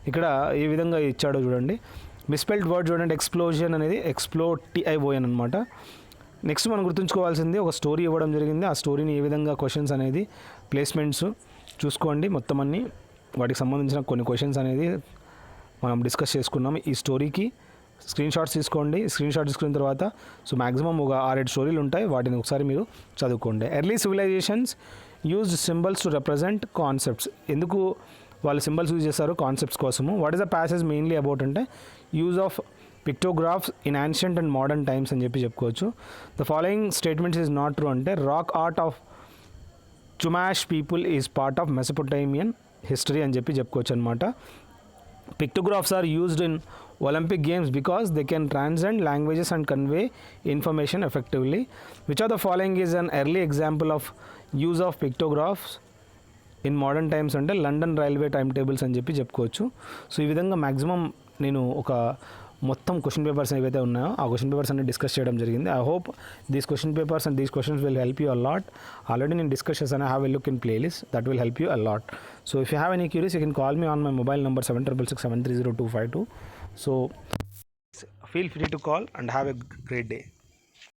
ఇక్కడ ఏ విధంగా ఇచ్చాడో చూడండి. మిస్పెల్డ్ వర్డ్ చూడండి. ఎక్స్ప్లోజన్ అనేది TION అనమాట. నెక్స్ట్ మనం గుర్తుంచుకోవాల్సింది ఒక స్టోరీ ఇవ్వడం జరిగింది. ఆ స్టోరీని ఏ విధంగా క్వశ్చన్స్ అనేది ప్లేస్మెంట్స్ చూసుకోండి. మొత్తం అన్ని వాటికి సంబంధించిన కొన్ని క్వశ్చన్స్ అనేది మనం డిస్కస్ చేసుకున్నాం. ఈ స్టోరీకి స్క్రీన్ షాట్స్ తీసుకోండి. స్క్రీన్ షాట్ తీసుకున్న తర్వాత సో మ్యాక్సిమం ఒక 6-7 స్టోరీలు ఉంటాయి, వాటిని ఒకసారి మీరు చదువుకోండి. Early civilizations used symbols to represent concepts. ఎందుకు వాళ్ళు సింబల్స్ యూజ్ చేస్తారు? కాన్సెప్ట్స్ కోసము. What is the passage mainly about అంటే use of pictographs in ancient and modern times అని చెప్పి చెప్పుకోవచ్చు. The following statements is not true అంటే rock art of Chumash people is part of Mesopotamian history అని చెప్పి చెప్పుకోవచ్చు అనమాట. Pictographs are used in Olympic games because they can transcend languages and convey information effectively. Which of the following is an early example of use of pictographs in modern times అంటే లండన్ రైల్వే టైమ్ టేబుల్స్ అని చెప్పి చెప్పుకోవచ్చు. సో ఈ విధంగా మ్యాక్సిమం నేను ఒక మొత్తం క్వశ్చన్ పేపర్స్ ఏవైతే ఉన్నాయో ఆ క్వశ్చన్ పేపర్స్ అన్ని డిస్కస్ చేయడం జరిగింది. I hope these question papers and these questions will help you a lot. Already నేను డిస్కస్ చేశాను. I have a look in playlist that will help you a lot. So if you have any cure is you can call me on my mobile number 7667302252. So feel free to call and have a great day.